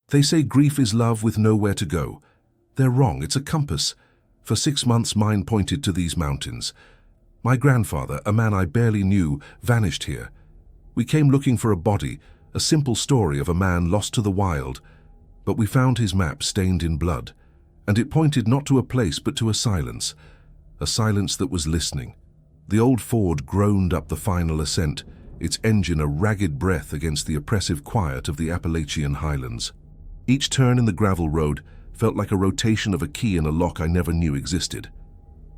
They say grief is love with nowhere to go. They're wrong, it's a compass. For 6 months mine pointed to these mountains. My grandfather, a man I barely knew, vanished here. We came looking for a body, a simple story of a man lost to the wild. But we found his map stained in blood, and it pointed not to a place but to a silence that was listening. The old Ford groaned up the final ascent, its engine a ragged breath against the oppressive quiet of the Appalachian highlands. Each turn in the gravel road felt like a rotation of a key in a lock I never knew existed.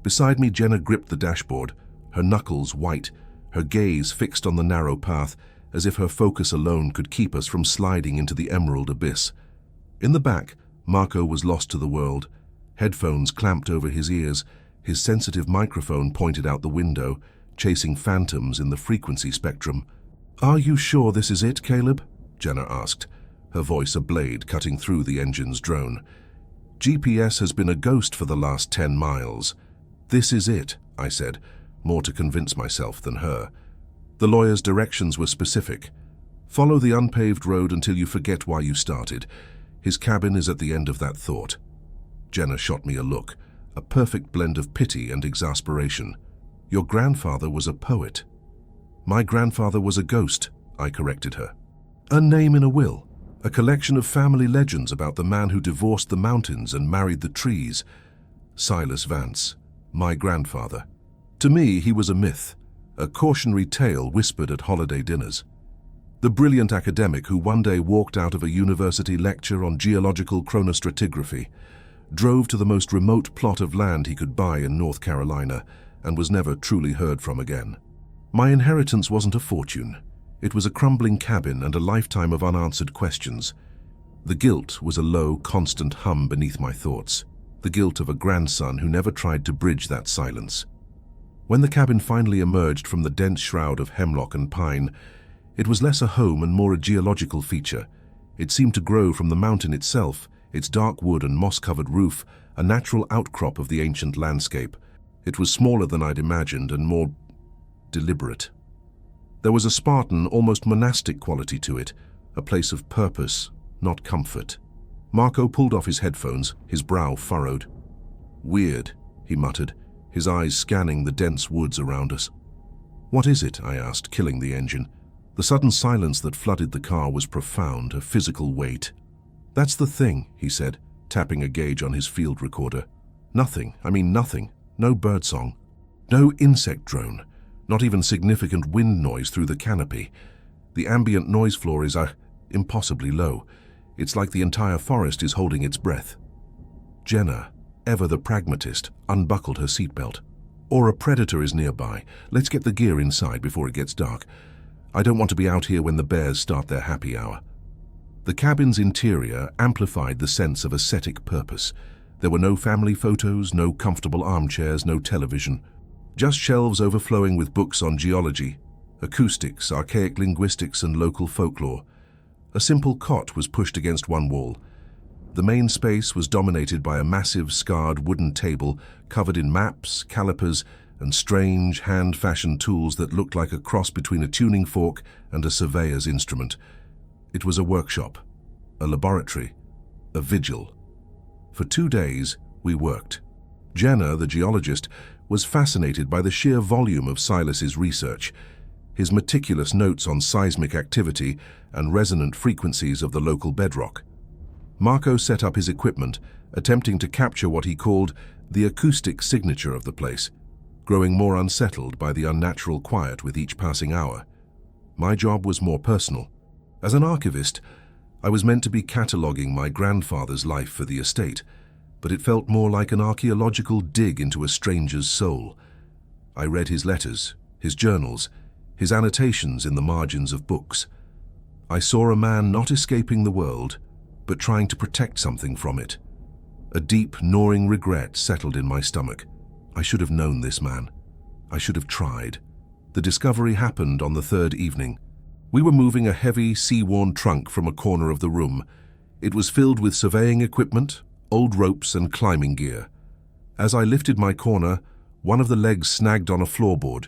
Beside me, Jenna gripped the dashboard, her knuckles white, her gaze fixed on the narrow path, as if her focus alone could keep us from sliding into the emerald abyss. In the back, Marco was lost to the world, headphones clamped over his ears, his sensitive microphone pointed out the window, chasing phantoms in the frequency spectrum. "Are you sure this is it, Caleb?" Jenna asked, her voice a blade cutting through the engine's drone. "GPS has been a ghost for the last 10 miles. "This is it," I said, more to convince myself than her. The lawyer's directions were specific. "Follow the unpaved road until you forget why you started. His cabin is at the end of that thought." Jenna shot me a look, a perfect blend of pity and exasperation. "Your grandfather was a poet." "My grandfather was a ghost," I corrected her. "A name in a will, a collection of family legends about the man who divorced the mountains and married the trees. Silas Vance, my grandfather. To me, he was a myth, a cautionary tale whispered at holiday dinners. The brilliant academic who one day walked out of a university lecture on geological chronostratigraphy, drove to the most remote plot of land he could buy in North Carolina, and was never truly heard from again. My inheritance wasn't a fortune. It was a crumbling cabin and a lifetime of unanswered questions. The guilt was a low, constant hum beneath my thoughts, the guilt of a grandson who never tried to bridge that silence. When the cabin finally emerged from the dense shroud of hemlock and pine, it was less a home and more a geological feature. It seemed to grow from the mountain itself, its dark wood and moss-covered roof, a natural outcrop of the ancient landscape. It was smaller than I'd imagined and more deliberate. There was a Spartan, almost monastic quality to it, a place of purpose, not comfort. Marco pulled off his headphones, his brow furrowed. "Weird," he muttered, his eyes scanning the dense woods around us. "What is it?" I asked, killing the engine. The sudden silence that flooded the car was profound, a physical weight. "That's the thing," he said, tapping a gauge on his field recorder. "Nothing, I mean nothing. No birdsong. No insect drone. Not even significant wind noise through the canopy. The ambient noise floor is impossibly low. It's like the entire forest is holding its breath." Jenna, ever the pragmatist, unbuckled her seatbelt. "Or a predator is nearby. Let's get the gear inside before it gets dark. I don't want to be out here when the bears start their happy hour." The cabin's interior amplified the sense of ascetic purpose. There were no family photos, no comfortable armchairs, no television. Just shelves overflowing with books on geology, acoustics, archaic linguistics, and local folklore. A simple cot was pushed against one wall. The main space was dominated by a massive, scarred wooden table covered in maps, calipers, and strange, hand-fashioned tools that looked like a cross between a tuning fork and a surveyor's instrument. It was a workshop, a laboratory, a vigil. For 2 days, we worked. Jenna, the geologist, was fascinated by the sheer volume of Silas's research, his meticulous notes on seismic activity and resonant frequencies of the local bedrock. Marco set up his equipment, attempting to capture what he called the acoustic signature of the place, growing more unsettled by the unnatural quiet with each passing hour. My job was more personal. As an archivist, I was meant to be cataloguing my grandfather's life for the estate, but it felt more like an archaeological dig into a stranger's soul. I read his letters, his journals, his annotations in the margins of books. I saw a man not escaping the world, but trying to protect something from it. A deep, gnawing regret settled in my stomach. I should have known this man. I should have tried. The discovery happened on the 3rd evening. We were moving a heavy, sea-worn trunk from a corner of the room. It was filled with surveying equipment, old ropes, and climbing gear. As I lifted my corner, one of the legs snagged on a floorboard.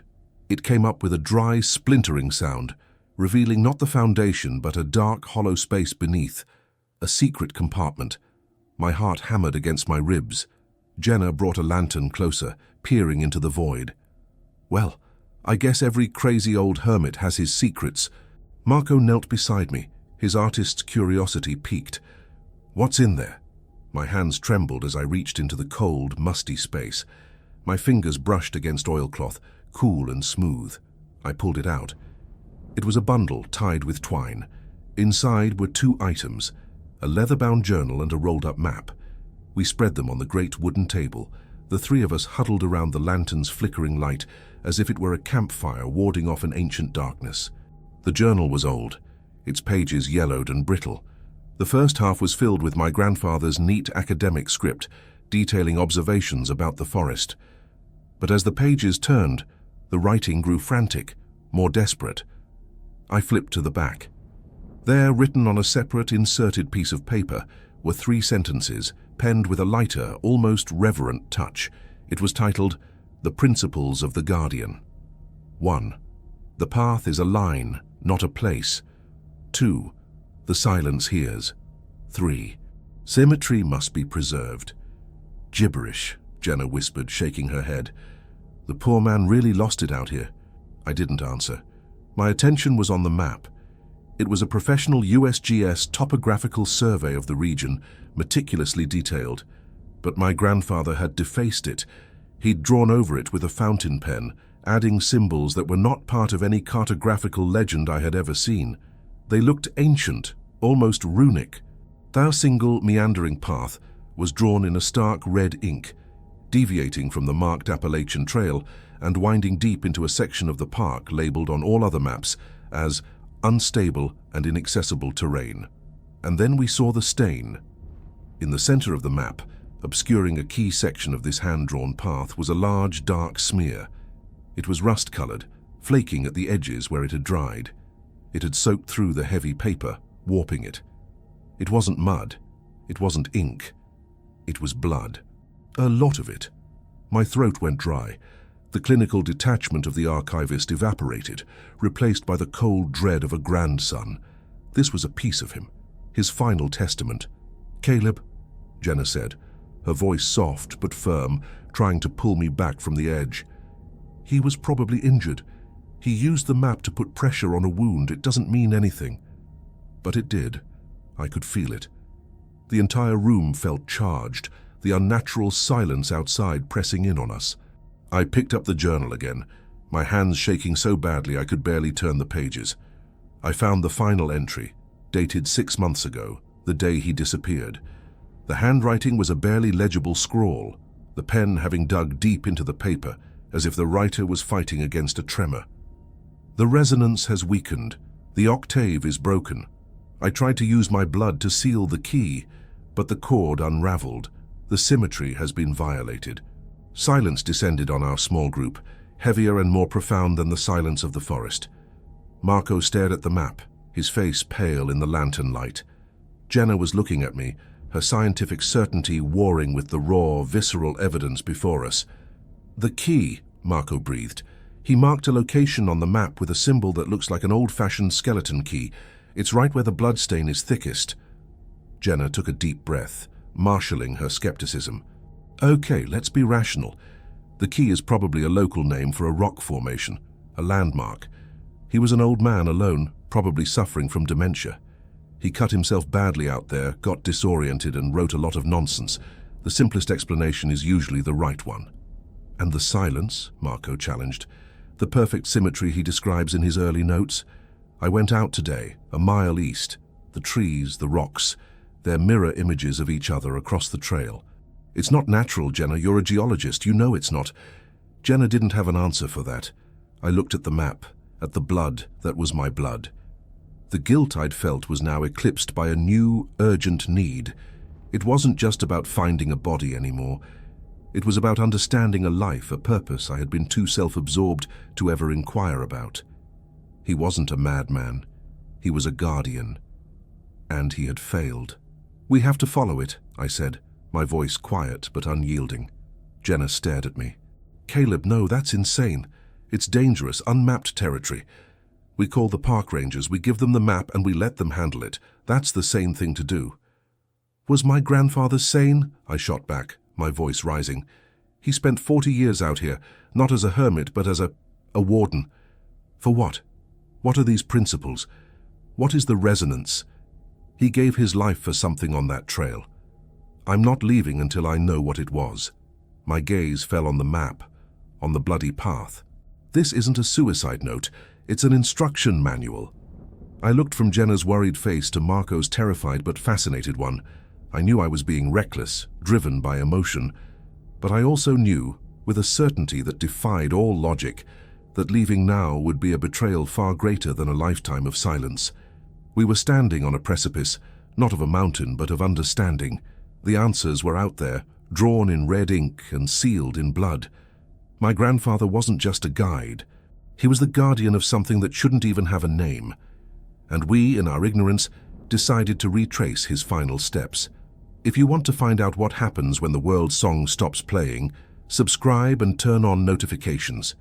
It came up with a dry, splintering sound, revealing not the foundation but a dark, hollow space beneath, A secret compartment. My heart hammered against my ribs. Jenna brought a lantern closer, peering into the void. Well, I guess every crazy old hermit has his secrets. Marco knelt beside me, his artist's curiosity piqued. What's in there? My hands trembled as I reached into the cold, musty space. My fingers brushed against oilcloth, cool and smooth. I pulled it out. It was a bundle tied with twine. Inside were two items, a leather-bound journal and a rolled-up map. We spread them on the great wooden table, the three of us huddled around the lantern's flickering light as if it were a campfire warding off an ancient darkness. The journal was old, its pages yellowed and brittle. The first half was filled with my grandfather's neat academic script, detailing observations about the forest. But as the pages turned, the writing grew frantic, more desperate. I flipped to the back. There, written on a separate, inserted piece of paper, were 3 sentences, penned with a lighter, almost reverent touch. It was titled, "The Principles of the Guardian." 1. The path is a line, not a place. 2. The silence hears. 3. Symmetry must be preserved. Gibberish, Jenna whispered, shaking her head. The poor man really lost it out here. I didn't answer. My attention was on the map. It was a professional USGS topographical survey of the region, meticulously detailed. But my grandfather had defaced it. He'd drawn over it with a fountain pen, adding symbols that were not part of any cartographical legend I had ever seen. They looked ancient, almost runic. Our single meandering path was drawn in a stark red ink, deviating from the marked Appalachian Trail and winding deep into a section of the park labeled on all other maps as unstable and inaccessible terrain. And then we saw the stain. In the center of the map, obscuring a key section of this hand-drawn path, was a large, dark smear. It was rust-colored, flaking at the edges where it had dried. It had soaked through the heavy paper, warping it. It wasn't mud. It wasn't ink. It was blood. A lot of it. My throat went dry. The clinical detachment of the archivist evaporated, replaced by the cold dread of a grandson. This was a piece of him, his final testament. "Caleb," Jenna said, her voice soft but firm, trying to pull me back from the edge. "He was probably injured. He used the map to put pressure on a wound. It doesn't mean anything." But it did. I could feel it. The entire room felt charged, the unnatural silence outside pressing in on us. I picked up the journal again, my hands shaking so badly I could barely turn the pages. I found the final entry, dated 6 months ago, the day he disappeared. The handwriting was a barely legible scrawl, the pen having dug deep into the paper, as if the writer was fighting against a tremor. "The resonance has weakened. The octave is broken. I tried to use my blood to seal the key, but the cord unraveled. The symmetry has been violated." Silence descended on our small group, heavier and more profound than the silence of the forest. Marco stared at the map, his face pale in the lantern light. Jenna was looking at me, her scientific certainty warring with the raw, visceral evidence before us. "The key," Marco breathed. He marked a location on the map with a symbol that looks like an old-fashioned skeleton key. "It's right where the bloodstain is thickest." Jenna took a deep breath, marshalling her skepticism. "Okay, let's be rational. The key is probably a local name for a rock formation, a landmark. He was an old man alone, probably suffering from dementia. He cut himself badly out there, got disoriented and wrote a lot of nonsense. The simplest explanation is usually the right one." "And the silence?" Marco challenged. "The perfect symmetry he describes in his early notes? I went out today, a mile east. The trees, the rocks, they're mirror images of each other across the trail. It's not natural, Jenna. You're a geologist. You know it's not." Jenna didn't have an answer for that. I looked at the map, at the blood that was my blood. The guilt I'd felt was now eclipsed by a new, urgent need. It wasn't just about finding a body anymore. It was about understanding a life, a purpose I had been too self-absorbed to ever inquire about. He wasn't a madman. He was a guardian. And he had failed. "We have to follow it," I said, my voice quiet but unyielding. Jenna stared at me. "Caleb, no, that's insane. It's dangerous, unmapped territory. We call the park rangers, we give them the map and we let them handle it. That's the sane thing to do." Was my grandfather sane? I shot back, my voice rising. He spent 40 years out here, not as a hermit, but as a warden. For what? What are these principles? What is the resonance? He gave his life for something on that trail. I'm not leaving until I know what it was. My gaze fell on the map, on the bloody path. This isn't a suicide note, it's an instruction manual. I looked from Jenna's worried face to Marco's terrified but fascinated one. I knew I was being reckless, driven by emotion, but I also knew, with a certainty that defied all logic, that leaving now would be a betrayal far greater than a lifetime of silence. We were standing on a precipice, not of a mountain but of understanding. The answers were out there, drawn in red ink and sealed in blood. My grandfather wasn't just a guide. He was the guardian of something that shouldn't even have a name. And we, in our ignorance, decided to retrace his final steps. If you want to find out what happens when the world song stops playing, subscribe and turn on notifications.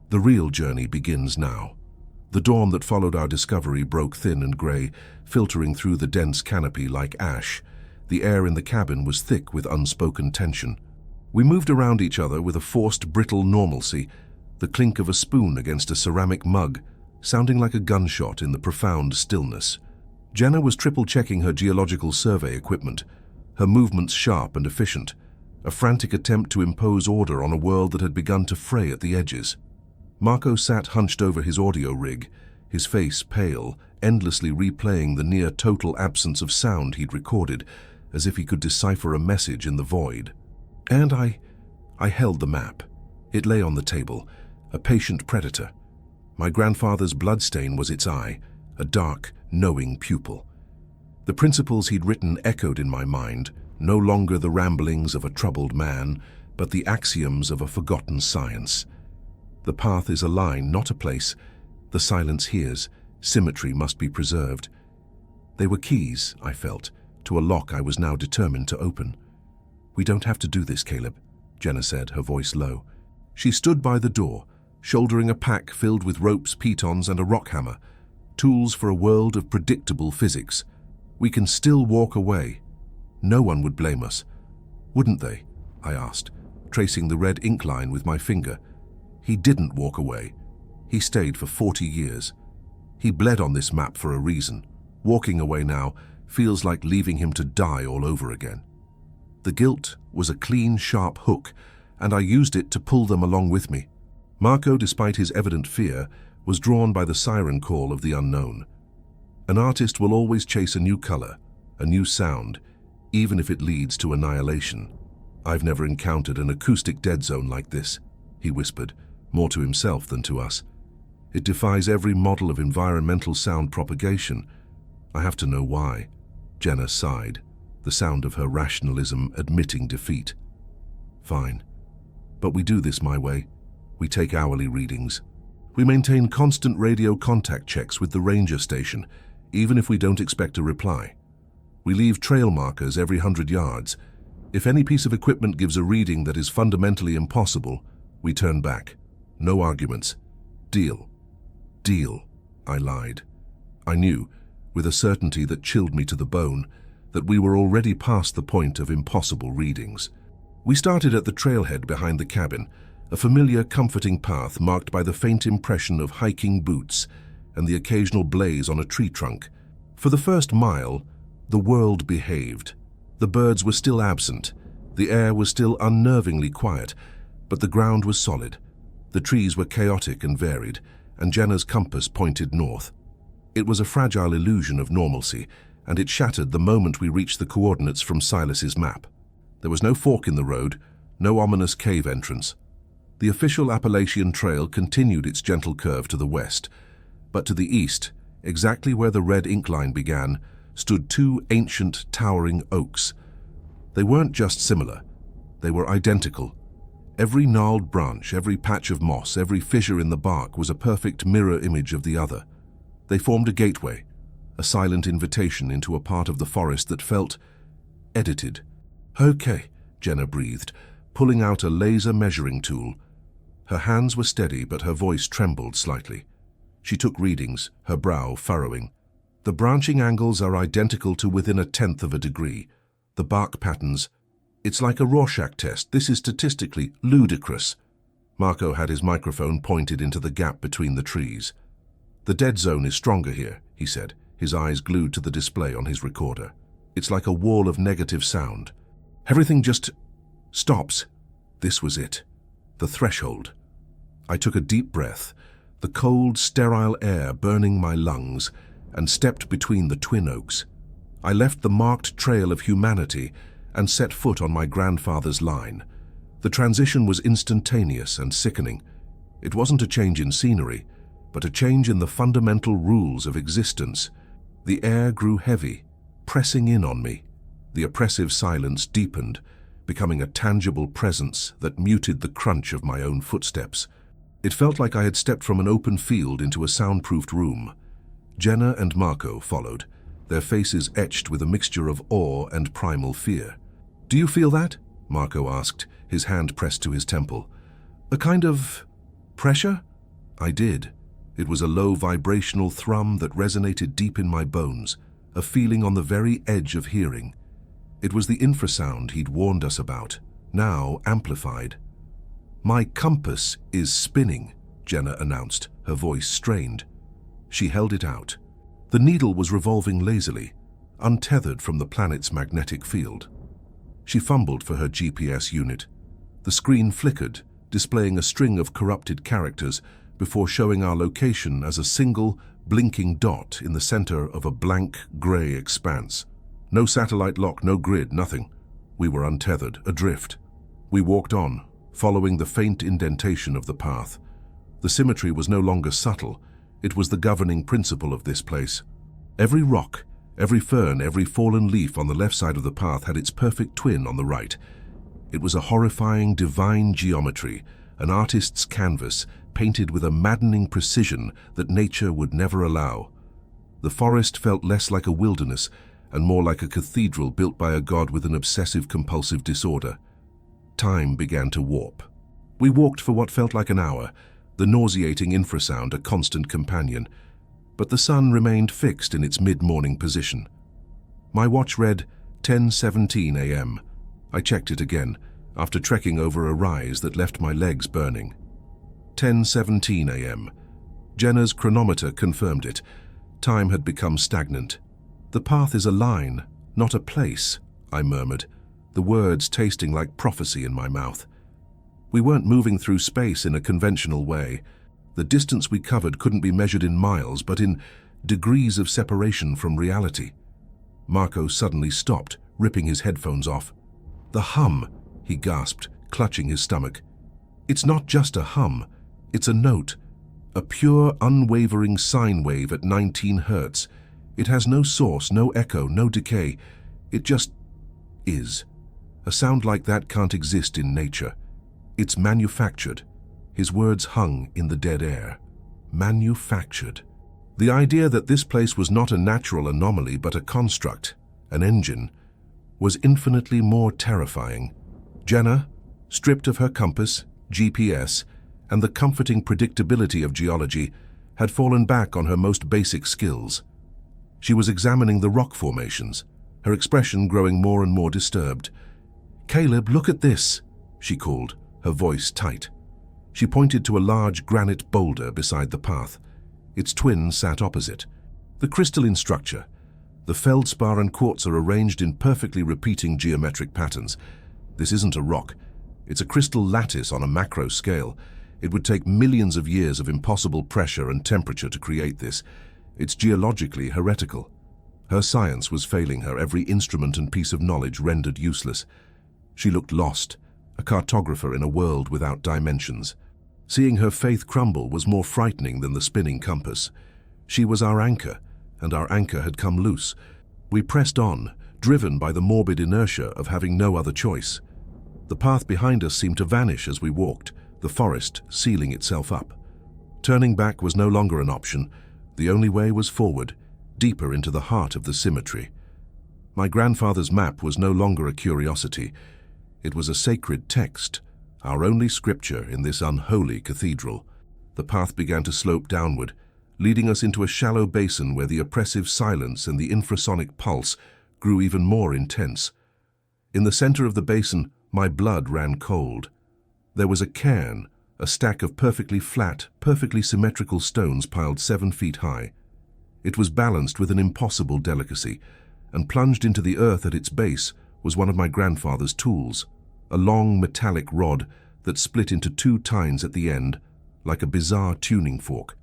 The real journey begins now. The dawn that followed our discovery broke thin and grey, filtering through the dense canopy like ash. The air in the cabin was thick with unspoken tension. We moved around each other with a forced, brittle normalcy, the clink of a spoon against a ceramic mug, sounding like a gunshot in the profound stillness. Jenna was triple-checking her geological survey equipment, her movements sharp and efficient, a frantic attempt to impose order on a world that had begun to fray at the edges. Marco sat hunched over his audio rig, his face pale, endlessly replaying the near-total absence of sound he'd recorded, as if he could decipher a message in the void. And I held the map. It lay on the table, a patient predator. My grandfather's bloodstain was its eye, a dark, knowing pupil. The principles he'd written echoed in my mind, no longer the ramblings of a troubled man, but the axioms of a forgotten science. The path is a line, not a place. The silence hears. Symmetry must be preserved. They were keys, I felt, to a lock I was now determined to open. "We don't have to do this, Caleb," Jenna said, her voice low. She stood by the door, shouldering a pack filled with ropes, pitons, and a rock hammer, tools for a world of predictable physics. "We can still walk away. No one would blame us." "Wouldn't they?" I asked, tracing the red ink line with my finger. He didn't walk away. He stayed for 40 years. He bled on this map for a reason. Walking away now feels like leaving him to die all over again. The guilt was a clean, sharp hook, and I used it to pull them along with me. Marco, despite his evident fear, was drawn by the siren call of the unknown. An artist will always chase a new color, a new sound, even if it leads to annihilation. "I've never encountered an acoustic dead zone like this," he whispered, more to himself than to us. "It defies every model of environmental sound propagation. I have to know why." Jenna sighed, the sound of her rationalism admitting defeat. "Fine. But we do this my way. We take hourly readings. We maintain constant radio contact checks with the ranger station, even if we don't expect a reply. We leave trail markers every 100 yards. If any piece of equipment gives a reading that is fundamentally impossible, we turn back. No arguments. Deal." "Deal," I lied. I knew, with a certainty that chilled me to the bone, that we were already past the point of impossible readings. We started at the trailhead behind the cabin, a familiar, comforting path marked by the faint impression of hiking boots and the occasional blaze on a tree trunk. For the first mile, the world behaved. The birds were still absent, the air was still unnervingly quiet, but the ground was solid. The trees were chaotic and varied, and Jenna's compass pointed north. It was a fragile illusion of normalcy, and it shattered the moment we reached the coordinates from Silas's map. There was no fork in the road, no ominous cave entrance. The official Appalachian Trail continued its gentle curve to the west, but to the east, exactly where the red ink line began, stood two ancient, towering oaks. They weren't just similar, they were identical. Every gnarled branch, every patch of moss, every fissure in the bark was a perfect mirror image of the other. They formed a gateway, a silent invitation into a part of the forest that felt edited. "Okay," Jenna breathed, pulling out a laser measuring tool. Her hands were steady, but her voice trembled slightly. She took readings, her brow furrowing. "The branching angles are identical to within 1/10 of a degree. The bark patterns. It's like a Rorschach test. This is statistically ludicrous. Marco had his microphone pointed into the gap between the trees. The dead zone is stronger here, he said, his eyes glued to the display on his recorder. It's like a wall of negative sound. Everything just stops. This was it. The threshold. I took a deep breath, the cold, sterile air burning my lungs, and stepped between the twin oaks. I left the marked trail of humanity and set foot on my grandfather's line. The transition was instantaneous and sickening. It wasn't a change in scenery, but a change in the fundamental rules of existence. The air grew heavy, pressing in on me. The oppressive silence deepened, becoming a tangible presence that muted the crunch of my own footsteps. It felt like I had stepped from an open field into a soundproofed room. Jenna and Marco followed, their faces etched with a mixture of awe and primal fear. "Do you feel that?" Marco asked, his hand pressed to his temple. "A kind of pressure?" I did. It was a low vibrational thrum that resonated deep in my bones, a feeling on the very edge of hearing. It was the infrasound he'd warned us about, now amplified. "My compass is spinning," Jenna announced, her voice strained. She held it out. The needle was revolving lazily, untethered from the planet's magnetic field. She fumbled for her GPS unit. The screen flickered, displaying a string of corrupted characters before showing our location as a single, blinking dot in the center of a blank, gray expanse. No satellite lock, no grid, nothing. We were untethered, adrift. We walked on, following the faint indentation of the path. The symmetry was no longer subtle. It was the governing principle of this place. Every rock, every fern, every fallen leaf on the left side of the path had its perfect twin on the right. It was a horrifying, divine geometry, an artist's canvas painted with a maddening precision that nature would never allow. The forest felt less like a wilderness and more like a cathedral built by a god with an obsessive-compulsive disorder. Time began to warp. We walked for what felt like an hour, the nauseating infrasound a constant companion, but the sun remained fixed in its mid-morning position. My watch read 10:17 a.m. I checked it again, after trekking over a rise that left my legs burning. 10:17 a.m. Jenna's chronometer confirmed it. Time had become stagnant. "The path is a line, not a place," I murmured, the words tasting like prophecy in my mouth. We weren't moving through space in a conventional way. The distance we covered couldn't be measured in miles, but in degrees of separation from reality. Marco suddenly stopped, ripping his headphones off. "The hum," he gasped, clutching his stomach. "It's not just a hum, it's a note, a pure, unwavering sine wave at 19 hertz. It has no source, no echo, no decay. It just is. A sound like that can't exist in nature. It's manufactured." His words hung in the dead air. Manufactured. The idea that this place was not a natural anomaly but a construct, an engine, was infinitely more terrifying. Jenna, stripped of her compass, GPS, and the comforting predictability of geology, had fallen back on her most basic skills. She was examining the rock formations, her expression growing more and more disturbed. "Caleb, look at this," she called, her voice tight. She pointed to a large granite boulder beside the path. Its twin sat opposite. The crystalline structure. The feldspar and quartz are arranged in perfectly repeating geometric patterns. This isn't a rock. It's a crystal lattice on a macro scale. It would take millions of years of impossible pressure and temperature to create this. It's geologically heretical. Her science was failing her, every instrument and piece of knowledge rendered useless. She looked lost, a cartographer in a world without dimensions. Seeing her faith crumble was more frightening than the spinning compass. She was our anchor, and our anchor had come loose. We pressed on, driven by the morbid inertia of having no other choice. The path behind us seemed to vanish as we walked, the forest sealing itself up. Turning back was no longer an option. The only way was forward, deeper into the heart of the symmetry. My grandfather's map was no longer a curiosity. It was a sacred text, our only scripture in this unholy cathedral. The path began to slope downward, leading us into a shallow basin where the oppressive silence and the infrasonic pulse grew even more intense. In the center of the basin, my blood ran cold. There was a cairn, a stack of perfectly flat, perfectly symmetrical stones piled 7 feet high. It was balanced with an impossible delicacy, and plunged into the earth at its base was one of my grandfather's tools, a long metallic rod that split into 2 tines at the end, like a bizarre tuning fork.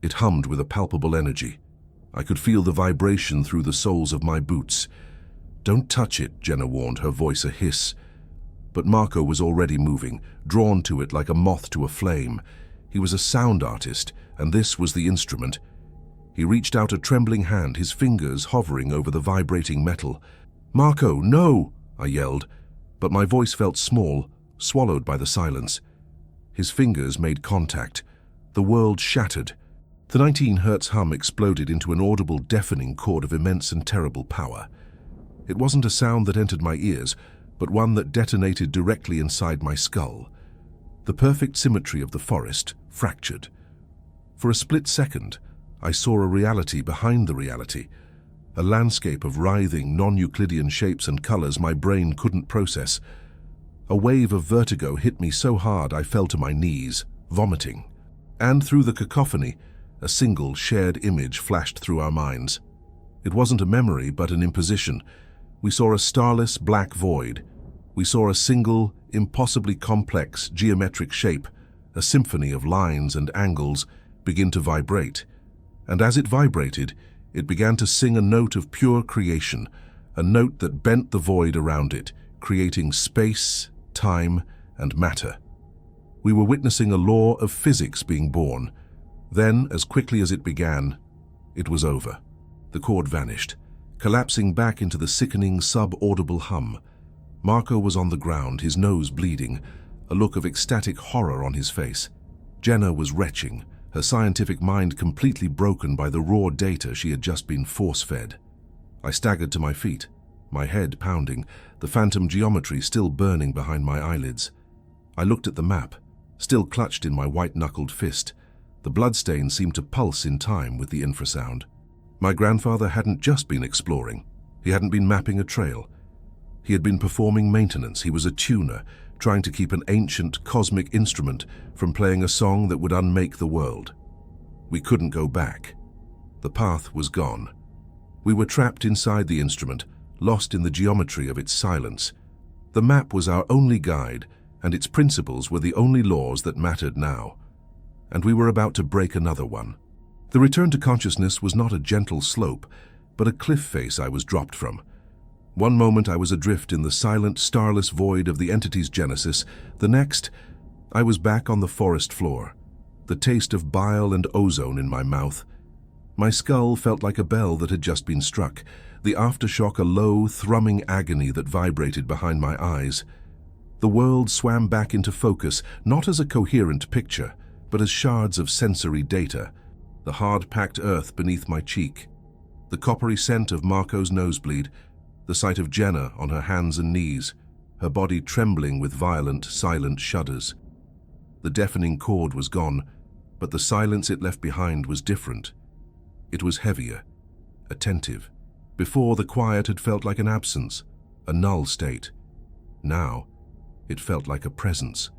It hummed with a palpable energy. I could feel the vibration through the soles of my boots. "Don't touch it," Jenna warned, her voice a hiss. But Marco was already moving, drawn to it like a moth to a flame. He was a sound artist, and this was the instrument. He reached out a trembling hand, his fingers hovering over the vibrating metal. "Marco, no!" I yelled, but my voice felt small, swallowed by the silence. His fingers made contact. The world shattered. The 19 hertz hum exploded into an audible, deafening chord of immense and terrible power. It wasn't a sound that entered my ears, but one that detonated directly inside my skull. The perfect symmetry of the forest fractured. For a split second, I saw a reality behind the reality, a landscape of writhing, non-Euclidean shapes and colors my brain couldn't process. A wave of vertigo hit me so hard I fell to my knees, vomiting. And through the cacophony, a single shared image flashed through our minds. It wasn't a memory, but an imposition. We saw a starless black void. We saw a single, impossibly complex geometric shape, a symphony of lines and angles, begin to vibrate. And as it vibrated, it began to sing a note of pure creation, a note that bent the void around it, creating space, time, and matter. We were witnessing a law of physics being born. Then, as quickly as it began, it was over. The chord vanished, collapsing back into the sickening, sub-audible hum. Marco was on the ground, his nose bleeding, a look of ecstatic horror on his face. Jenna was retching, her scientific mind completely broken by the raw data she had just been force-fed. I staggered to my feet, my head pounding, the phantom geometry still burning behind my eyelids. I looked at the map, still clutched in my white-knuckled fist. The bloodstain seemed to pulse in time with the infrasound. My grandfather hadn't just been exploring. He hadn't been mapping a trail. He had been performing maintenance. He was a tuner, trying to keep an ancient, cosmic instrument from playing a song that would unmake the world. We couldn't go back. The path was gone. We were trapped inside the instrument, lost in the geometry of its silence. The map was our only guide, and its principles were the only laws that mattered now. And we were about to break another one. The return to consciousness was not a gentle slope, but a cliff face I was dropped from. One moment I was adrift in the silent, starless void of the entity's genesis. The next, I was back on the forest floor, the taste of bile and ozone in my mouth. My skull felt like a bell that had just been struck, the aftershock a low, thrumming agony that vibrated behind my eyes. The world swam back into focus, not as a coherent picture, but as shards of sensory data. The hard-packed earth beneath my cheek, the coppery scent of Marco's nosebleed, the sight of Jenna on her hands and knees, her body trembling with violent, silent shudders. The deafening chord was gone, but the silence it left behind was different. It was heavier, attentive. Before, the quiet had felt like an absence, a null state. Now, it felt like a presence.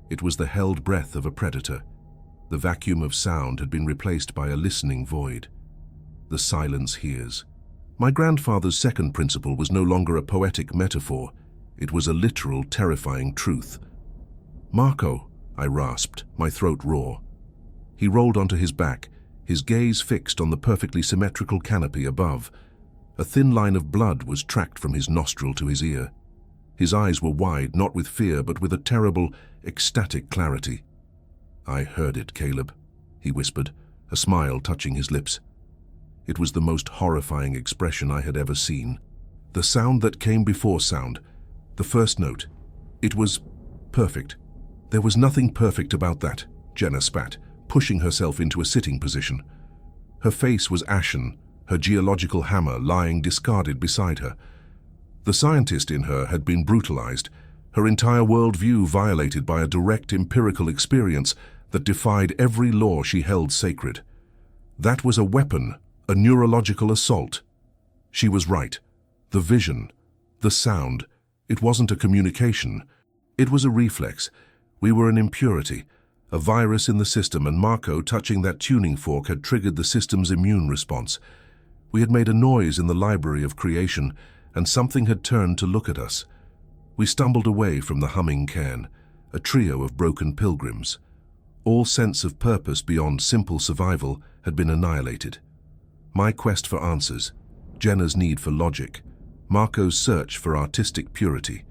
It was the held breath of a predator. The vacuum of sound had been replaced by a listening void. The silence hears. My grandfather's second principle was no longer a poetic metaphor. It was a literal, terrifying truth. "Marco," I rasped, my throat raw. He rolled onto his back, his gaze fixed on the perfectly symmetrical canopy above. A thin line of blood was tracked from his nostril to his ear. His eyes were wide, not with fear, but with a terrible, ecstatic clarity. "I heard it, Caleb," he whispered, a smile touching his lips. It was the most horrifying expression I had ever seen. The sound that came before sound, the first note, it was perfect. There was nothing perfect about that, Jenna spat, pushing herself into a sitting position. Her face was ashen, her geological hammer lying discarded beside her. The scientist in her had been brutalized, her entire worldview violated by a direct empirical experience that defied every law she held sacred. That was a weapon, a neurological assault. She was right. The vision, the sound, It wasn't a communication. It was a reflex. We were an impurity, a virus in the system, and Marco touching that tuning fork had triggered the system's immune response. We had made a noise in the library of creation, and something had turned to look at us. We stumbled away from the humming cairn, a trio of broken pilgrims. All sense of purpose beyond simple survival had been annihilated. My quest for answers, Jenna's need for logic, Marco's search for artistic purity,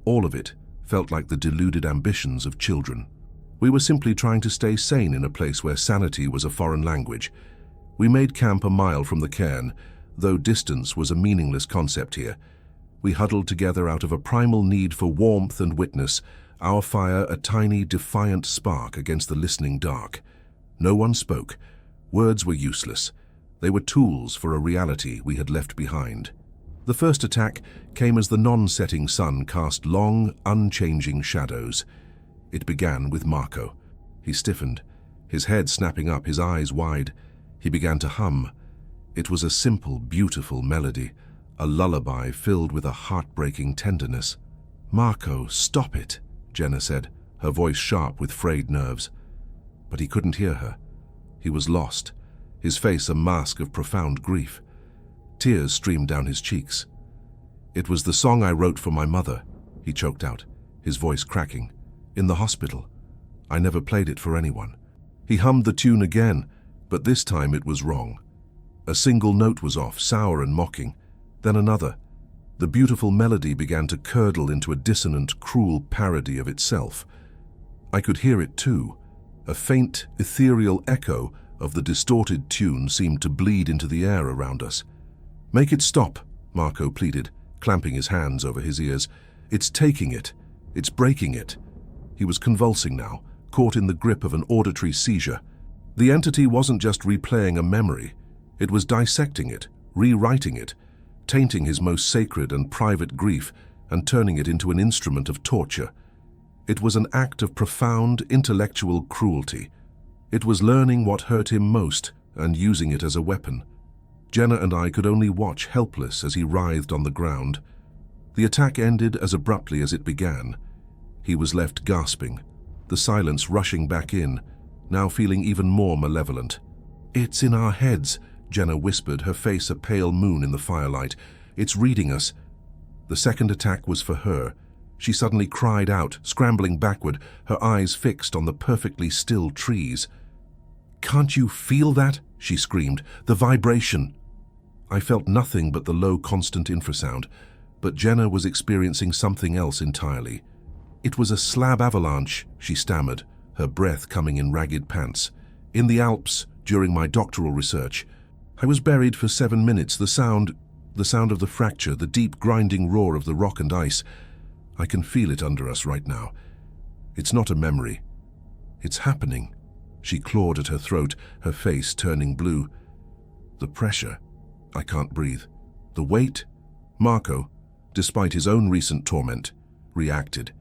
all of it felt like the deluded ambitions of children. We were simply trying to stay sane in a place where sanity was a foreign language. We made camp a mile from the cairn, though distance was a meaningless concept here. We huddled together out of a primal need for warmth and witness, our fire a tiny, defiant spark against the listening dark. No one spoke. Words were useless. They were tools for a reality we had left behind. The first attack came as the non-setting sun cast long, unchanging shadows. It began with Marco. He stiffened, his head snapping up, his eyes wide. He began to hum. It was a simple, beautiful melody, a lullaby filled with a heartbreaking tenderness. "Marco, stop it," Jenna said, her voice sharp with frayed nerves. But he couldn't hear her. He was lost, his face a mask of profound grief. Tears streamed down his cheeks. "It was the song I wrote for my mother," he choked out, his voice cracking. "In the hospital. I never played it for anyone." He hummed the tune again, but this time it was wrong. A single note was off, sour and mocking. Then another. The beautiful melody began to curdle into a dissonant, cruel parody of itself. I could hear it too. A faint, ethereal echo of the distorted tune seemed to bleed into the air around us. "Make it stop," Marco pleaded, clamping his hands over his ears. "It's taking it. It's breaking it." He was convulsing now, caught in the grip of an auditory seizure. The entity wasn't just replaying a memory. It was dissecting it, rewriting it, tainting his most sacred and private grief and turning it into an instrument of torture. It was an act of profound intellectual cruelty. It was learning what hurt him most and using it as a weapon. Jenna and I could only watch, helpless, as he writhed on the ground. The attack ended as abruptly as it began. He was left gasping, the silence rushing back in, now feeling even more malevolent. "It's in our heads," Jenna whispered, her face a pale moon in the firelight. "It's reading us." The second attack was for her. She suddenly cried out, scrambling backward, her eyes fixed on the perfectly still trees. "Can't you feel that?" she screamed. "The vibration." I felt nothing but the low, constant infrasound, but Jenna was experiencing something else entirely. "It was a slab avalanche," she stammered, her breath coming in ragged pants. "In the Alps, during my doctoral research. I was buried for 7 minutes. The sound of the fracture, the deep grinding roar of the rock and ice. I can feel it under us right now. It's not a memory. It's happening." She clawed at her throat, her face turning blue. "The pressure. I can't breathe. The weight." Marco, despite his own recent torment, reacted.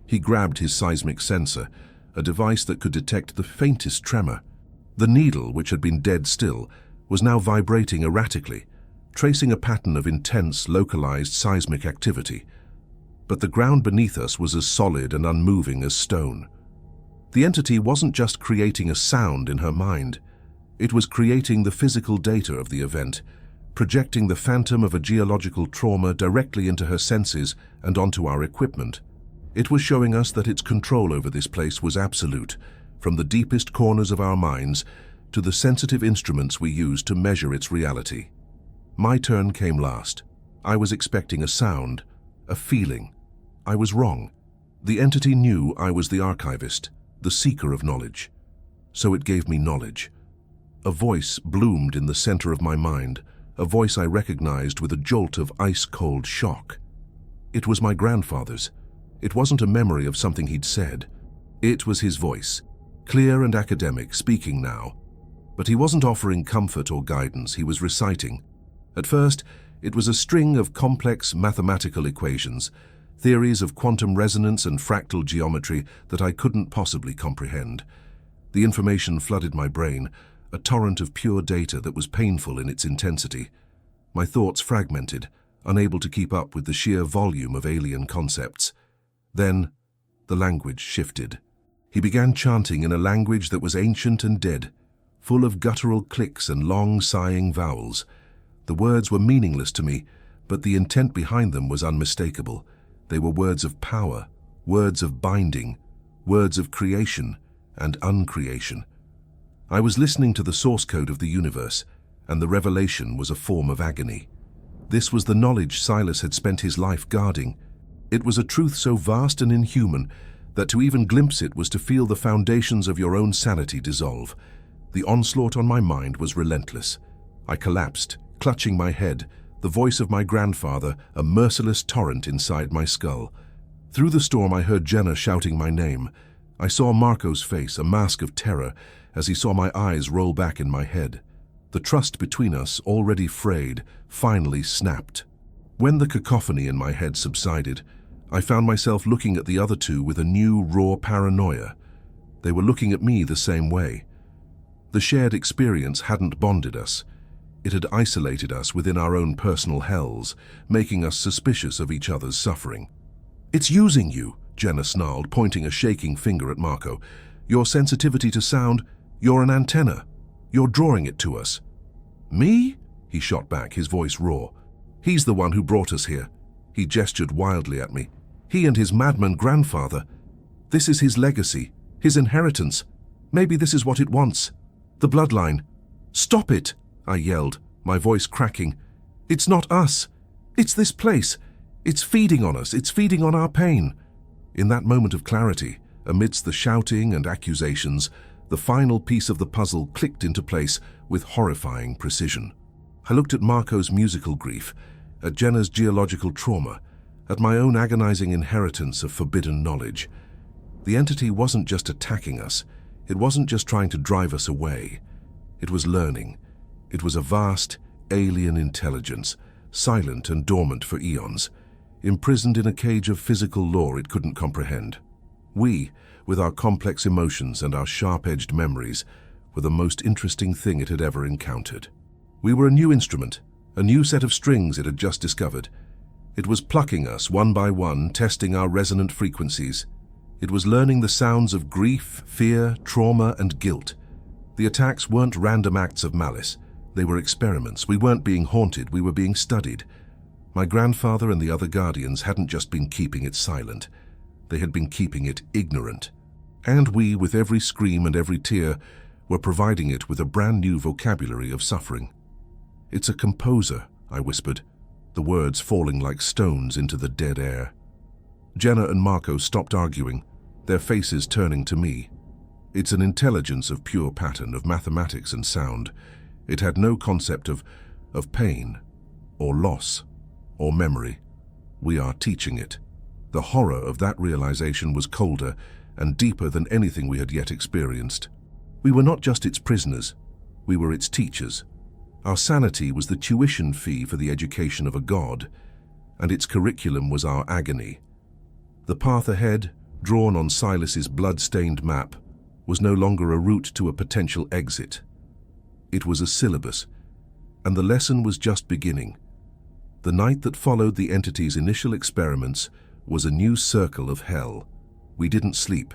He grabbed his seismic sensor, a device that could detect the faintest tremor. The needle, which had been dead still, was now vibrating erratically, tracing a pattern of intense, localized seismic activity. But the ground beneath us was as solid and unmoving as stone. The entity wasn't just creating a sound in her mind. It was creating the physical data of the event, projecting the phantom of a geological trauma directly into her senses and onto our equipment. It was showing us that its control over this place was absolute, from the deepest corners of our minds to the sensitive instruments we used to measure its reality. My turn came last. I was expecting a sound, a feeling. I was wrong. The entity knew I was the archivist, the seeker of knowledge. So it gave me knowledge. A voice bloomed in the center of my mind, a voice I recognized with a jolt of ice-cold shock. It was my grandfather's. It wasn't a memory of something he'd said. It was his voice, clear and academic, speaking now. But he wasn't offering comfort or guidance, he was reciting. At first, it was a string of complex mathematical equations, theories of quantum resonance and fractal geometry that I couldn't possibly comprehend. The information flooded my brain, a torrent of pure data that was painful in its intensity. My thoughts fragmented, unable to keep up with the sheer volume of alien concepts. Then, the language shifted. He began chanting in a language that was ancient and dead, full of guttural clicks and long, sighing vowels. The words were meaningless to me, but the intent behind them was unmistakable. They were words of power, words of binding, words of creation and uncreation. I was listening to the source code of the universe, and the revelation was a form of agony. This was the knowledge Silas had spent his life guarding. It was a truth so vast and inhuman that to even glimpse it was to feel the foundations of your own sanity dissolve. The onslaught on my mind was relentless. I collapsed, clutching my head, the voice of my grandfather a merciless torrent inside my skull. Through the storm I heard Jenna shouting my name. I saw Marco's face, a mask of terror, as he saw my eyes roll back in my head. The trust between us, already frayed, finally snapped. When the cacophony in my head subsided, I found myself looking at the other two with a new, raw paranoia. They were looking at me the same way. The shared experience hadn't bonded us. It had isolated us within our own personal hells, making us suspicious of each other's suffering. "It's using you," Jenna snarled, pointing a shaking finger at Marco. "Your sensitivity to sound, you're an antenna. You're drawing it to us." "Me?" he shot back, his voice raw. "He's the one who brought us here." He gestured wildly at me. "He and his madman grandfather. This is his legacy, his inheritance. Maybe this is what it wants. The bloodline." "Stop it!" I yelled, my voice cracking. "It's not us. It's this place. It's feeding on us. It's feeding on our pain." In that moment of clarity, amidst the shouting and accusations, the final piece of the puzzle clicked into place with horrifying precision. I looked at Marco's musical grief, at Jenna's geological trauma, at my own agonizing inheritance of forbidden knowledge. The entity wasn't just attacking us. It wasn't just trying to drive us away. It was learning. It was a vast, alien intelligence, silent and dormant for eons, imprisoned in a cage of physical law it couldn't comprehend. We, with our complex emotions and our sharp-edged memories, were the most interesting thing it had ever encountered. We were a new instrument, a new set of strings it had just discovered. It was plucking us one by one, testing our resonant frequencies. It was learning the sounds of grief, fear, trauma, and guilt. The attacks weren't random acts of malice. They were experiments. We weren't being haunted, we were being studied. My grandfather and the other guardians hadn't just been keeping it silent. They had been keeping it ignorant. And we, with every scream and every tear, were providing it with a brand new vocabulary of suffering. "It's a composer," I whispered, the words falling like stones into the dead air. Jenna and Marco stopped arguing, their faces turning to me. "It's an intelligence of pure pattern, of mathematics and sound. It had no concept of pain, or loss, or memory. We are teaching it." The horror of that realization was colder and deeper than anything we had yet experienced. We were not just its prisoners, we were its teachers. Our sanity was the tuition fee for the education of a god, and its curriculum was our agony. The path ahead, drawn on Silas's blood-stained map, was no longer a route to a potential exit. It was a syllabus, and the lesson was just beginning. The night that followed the entity's initial experiments was a new circle of hell. We didn't sleep.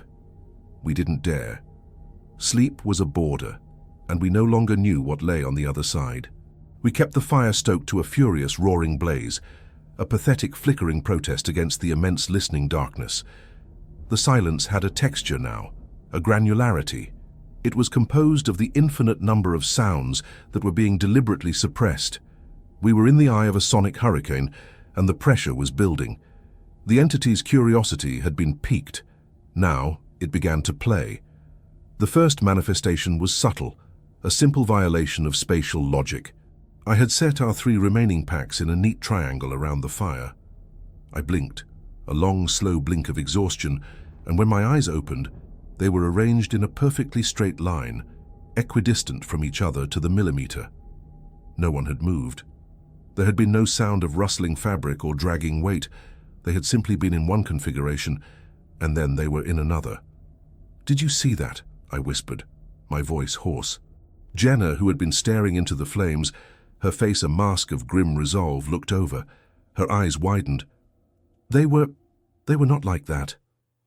We didn't dare. Sleep was a border, and we no longer knew what lay on the other side. We kept the fire stoked to a furious, roaring blaze, a pathetic, flickering protest against the immense listening darkness. The silence had a texture now, a granularity. It was composed of the infinite number of sounds that were being deliberately suppressed. We were in the eye of a sonic hurricane, and the pressure was building. The entity's curiosity had been piqued. Now it began to play. The first manifestation was subtle, a simple violation of spatial logic. I had set our 3 remaining packs in a neat triangle around the fire. I blinked, a long, slow blink of exhaustion, and when my eyes opened, they were arranged in a perfectly straight line, equidistant from each other to the millimeter. No one had moved. There had been no sound of rustling fabric or dragging weight. They had simply been in one configuration, and then they were in another. "Did you see that?" I whispered, my voice hoarse. Jenna, who had been staring into the flames, her face a mask of grim resolve, looked over. Her eyes widened. They were not like that.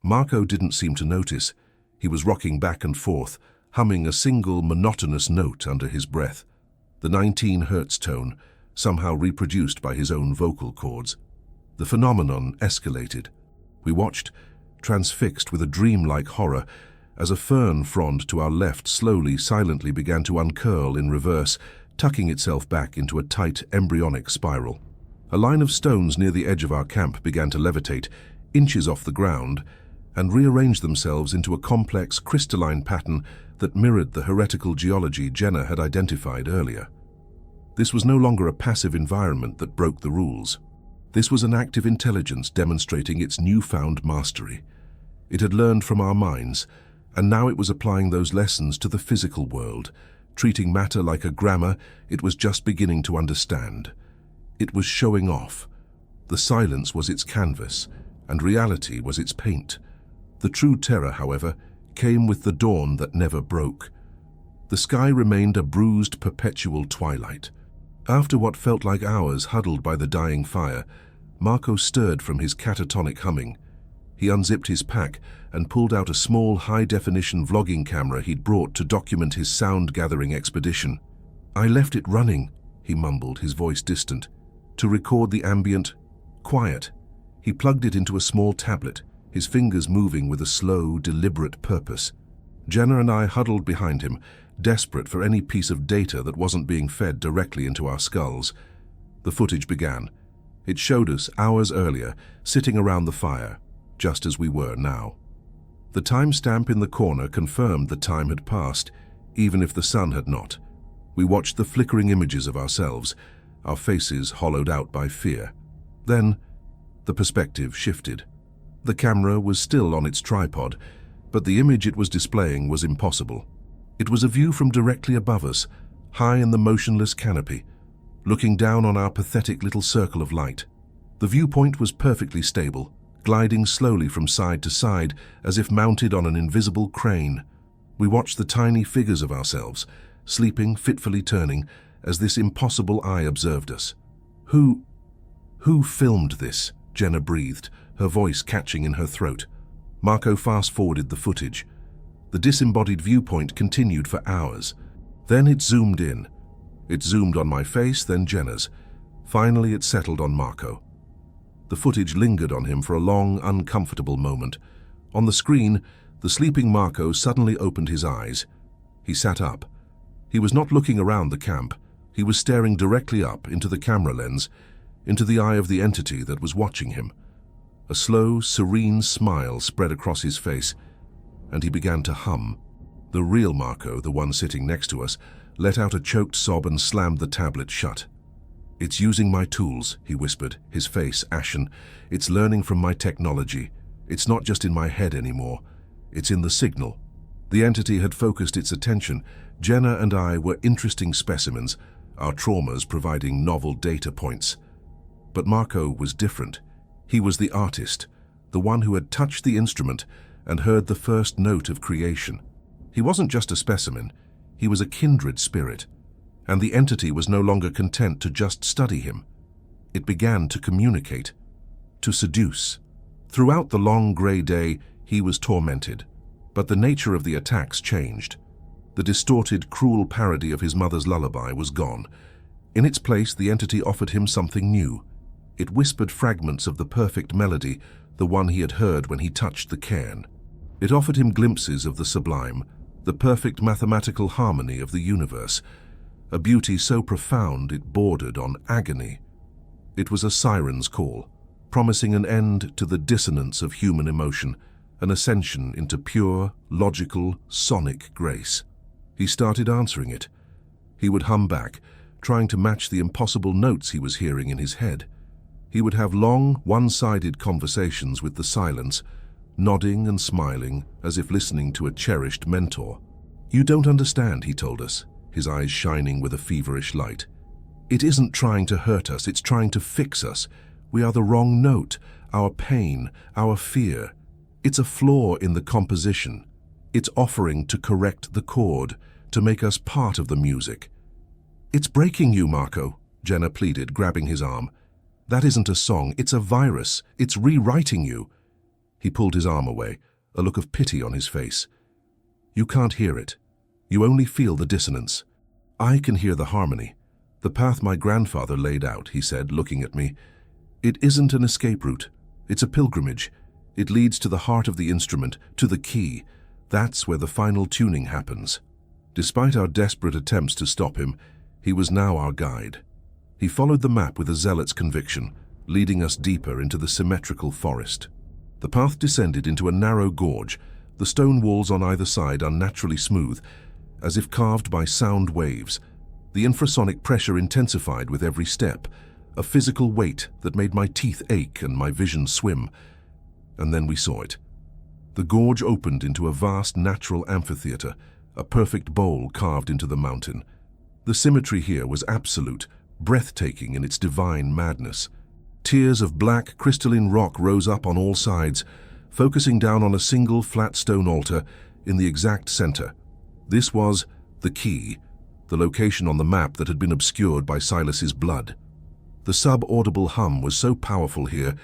Marco didn't seem to notice. He was rocking back and forth, humming a single monotonous note under his breath. The 19 hertz tone, somehow reproduced by his own vocal cords. The phenomenon escalated. We watched, transfixed with a dreamlike horror, as a fern frond to our left slowly, silently began to uncurl in reverse, tucking itself back into a tight, embryonic spiral. A line of stones near the edge of our camp began to levitate, inches off the ground, and rearrange themselves into a complex, crystalline pattern that mirrored the heretical geology Jenna had identified earlier. This was no longer a passive environment that broke the rules. This was an active intelligence demonstrating its newfound mastery. It had learned from our minds, and now it was applying those lessons to the physical world, treating matter like a grammar it was just beginning to understand. It was showing off. The silence was its canvas, and reality was its paint. The true terror, however, came with the dawn that never broke. The sky remained a bruised, perpetual twilight. After what felt like hours huddled by the dying fire, Marco stirred from his catatonic humming. He unzipped his pack and pulled out a small, high-definition vlogging camera he'd brought to document his sound-gathering expedition. "I left it running," he mumbled, his voice distant, "to record the ambient quiet." He plugged it into a small tablet, his fingers moving with a slow, deliberate purpose. Jenna and I huddled behind him, desperate for any piece of data that wasn't being fed directly into our skulls. The footage began. It showed us, hours earlier, sitting around the fire, just as we were now. The timestamp in the corner confirmed the time had passed, even if the sun had not. We watched the flickering images of ourselves, our faces hollowed out by fear. Then, the perspective shifted. The camera was still on its tripod, but the image it was displaying was impossible. It was a view from directly above us, high in the motionless canopy, looking down on our pathetic little circle of light. The viewpoint was perfectly stable, gliding slowly from side to side as if mounted on an invisible crane. We watched the tiny figures of ourselves, sleeping, fitfully turning, as this impossible eye observed us. Who filmed this?" Jenna breathed, her voice catching in her throat. Marco fast-forwarded the footage. The disembodied viewpoint continued for hours. Then it zoomed in. It zoomed on my face, then Jenna's. Finally, it settled on Marco. The footage lingered on him for a long, uncomfortable moment. On the screen, the sleeping Marco suddenly opened his eyes. He sat up. He was not looking around the camp. He was staring directly up into the camera lens, into the eye of the entity that was watching him. A slow, serene smile spread across his face, and he began to hum. The real Marco, the one sitting next to us, let out a choked sob and slammed the tablet shut. "It's using my tools," he whispered, his face ashen. "It's learning from my technology. It's not just in my head anymore. It's in the signal." The entity had focused its attention. Jenna and I were interesting specimens, our traumas providing novel data points. But Marco was different. He was the artist, the one who had touched the instrument and heard the first note of creation. He wasn't just a specimen, he was a kindred spirit, and the entity was no longer content to just study him. It began to communicate, to seduce. Throughout the long grey day, he was tormented, but the nature of the attacks changed. The distorted, cruel parody of his mother's lullaby was gone. In its place, the entity offered him something new. It whispered fragments of the perfect melody, the one he had heard when he touched the cairn. It offered him glimpses of the sublime, the perfect mathematical harmony of the universe, a beauty so profound it bordered on agony. It was a siren's call, promising an end to the dissonance of human emotion, an ascension into pure, logical, sonic grace. He started answering it. He would hum back, trying to match the impossible notes he was hearing in his head. He would have long, one-sided conversations with the silence, nodding and smiling as if listening to a cherished mentor. "You don't understand," he told us, his eyes shining with a feverish light. "It isn't trying to hurt us, it's trying to fix us. We are the wrong note, our pain, our fear. It's a flaw in the composition. It's offering to correct the chord, to make us part of the music." "It's breaking you, Marco," Jenna pleaded, grabbing his arm. That isn't a song, it's a virus. It's rewriting you. He pulled his arm away, a look of pity on his face. You can't hear it. You only feel the dissonance. I can hear the harmony. The path my grandfather laid out, he said, looking at me. It isn't an escape route. It's a pilgrimage. It leads to the heart of the instrument, to the key. That's where the final tuning happens. Despite our desperate attempts to stop him, he was now our guide. He followed the map with a zealot's conviction, leading us deeper into the symmetrical forest. The path descended into a narrow gorge, the stone walls on either side unnaturally smooth, as if carved by sound waves. The infrasonic pressure intensified with every step, a physical weight that made my teeth ache and my vision swim. And then we saw it. The gorge opened into a vast natural amphitheater, a perfect bowl carved into the mountain. The symmetry here was absolute, breathtaking in its divine madness. Tiers of black, crystalline rock rose up on all sides, focusing down on a single flat stone altar in the exact center. This was the key, the location on the map that had been obscured by Silas's blood. The sub-audible hum was so powerful here,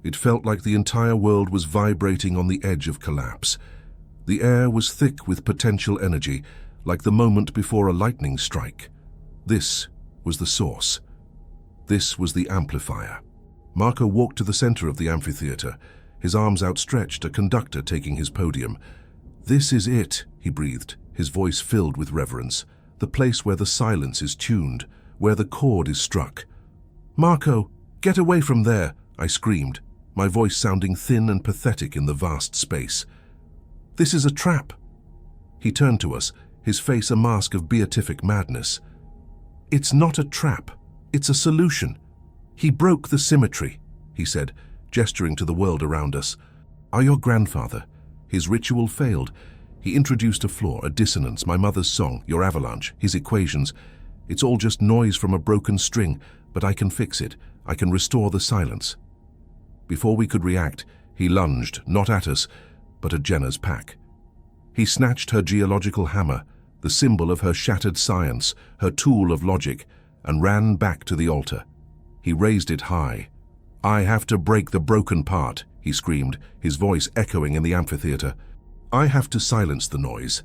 it felt like the entire world was vibrating on the edge of collapse. The air was thick with potential energy, like the moment before a lightning strike. This was the source. This was the amplifier. Marco walked to the center of the amphitheater, his arms outstretched, a conductor taking his podium. "This is it," he breathed, his voice filled with reverence. "The place where the silence is tuned, where the chord is struck." "Marco, get away from there," I screamed, my voice sounding thin and pathetic in the vast space. "This is a trap." He turned to us, his face a mask of beatific madness. "It's not a trap. It's a solution. He broke the symmetry," he said, gesturing to the world around us. "Our grandfather. His ritual failed. He introduced a flaw, a dissonance, my mother's song, your avalanche, his equations. It's all just noise from a broken string, but I can fix it. I can restore the silence." Before we could react, he lunged, not at us, but at Jenna's pack. He snatched her geological hammer, the symbol of her shattered science, her tool of logic, and ran back to the altar. He raised it high. "I have to break the broken part," he screamed, his voice echoing in the amphitheater. "I have to silence the noise."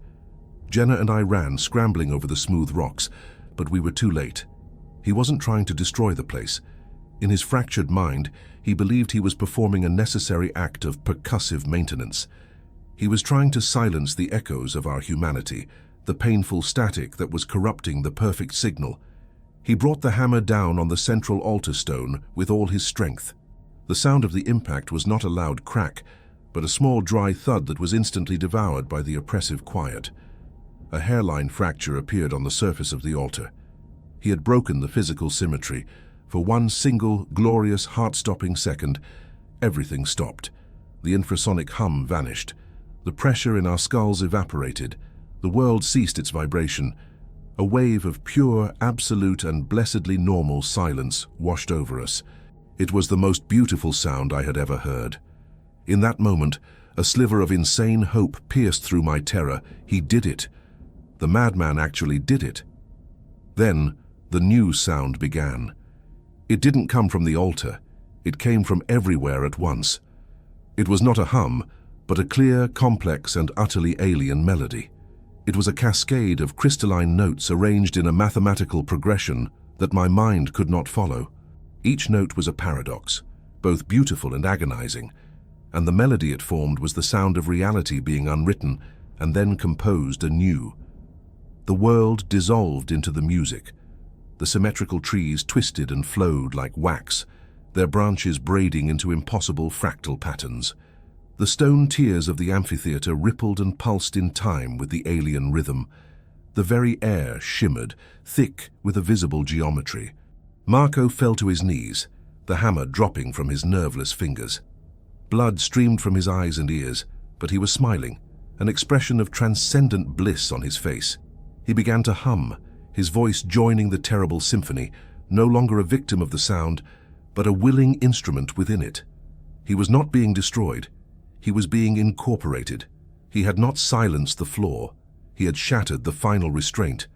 Jenna and I ran, scrambling over the smooth rocks, but we were too late. He wasn't trying to destroy the place. In his fractured mind, he believed he was performing a necessary act of percussive maintenance. He was trying to silence the echoes of our humanity, the painful static that was corrupting the perfect signal. He brought the hammer down on the central altar stone with all his strength. The sound of the impact was not a loud crack, but a small dry thud that was instantly devoured by the oppressive quiet. A hairline fracture appeared on the surface of the altar. He had broken the physical symmetry. For one single, glorious, heart-stopping second, everything stopped. The infrasonic hum vanished. The pressure in our skulls evaporated. The world ceased its vibration. A wave of pure, absolute, and blessedly normal silence washed over us. It was the most beautiful sound I had ever heard. In that moment, a sliver of insane hope pierced through my terror. He did it. The madman actually did it. Then, the new sound began. It didn't come from the altar. It came from everywhere at once. It was not a hum, but a clear, complex, and utterly alien melody. It was a cascade of crystalline notes arranged in a mathematical progression that my mind could not follow. Each note was a paradox, both beautiful and agonizing, and the melody it formed was the sound of reality being unwritten and then composed anew. The world dissolved into the music. The symmetrical trees twisted and flowed like wax, their branches braiding into impossible fractal patterns. The stone tiers of the amphitheater rippled and pulsed in time with the alien rhythm. The very air shimmered, thick with a visible geometry. Marco fell to his knees, the hammer dropping from his nerveless fingers. Blood streamed from his eyes and ears, but he was smiling, an expression of transcendent bliss on his face. He began to hum, his voice joining the terrible symphony, no longer a victim of the sound, but a willing instrument within it. He was not being destroyed. He was being incorporated. He had not silenced the flaw. He had shattered the final restraint.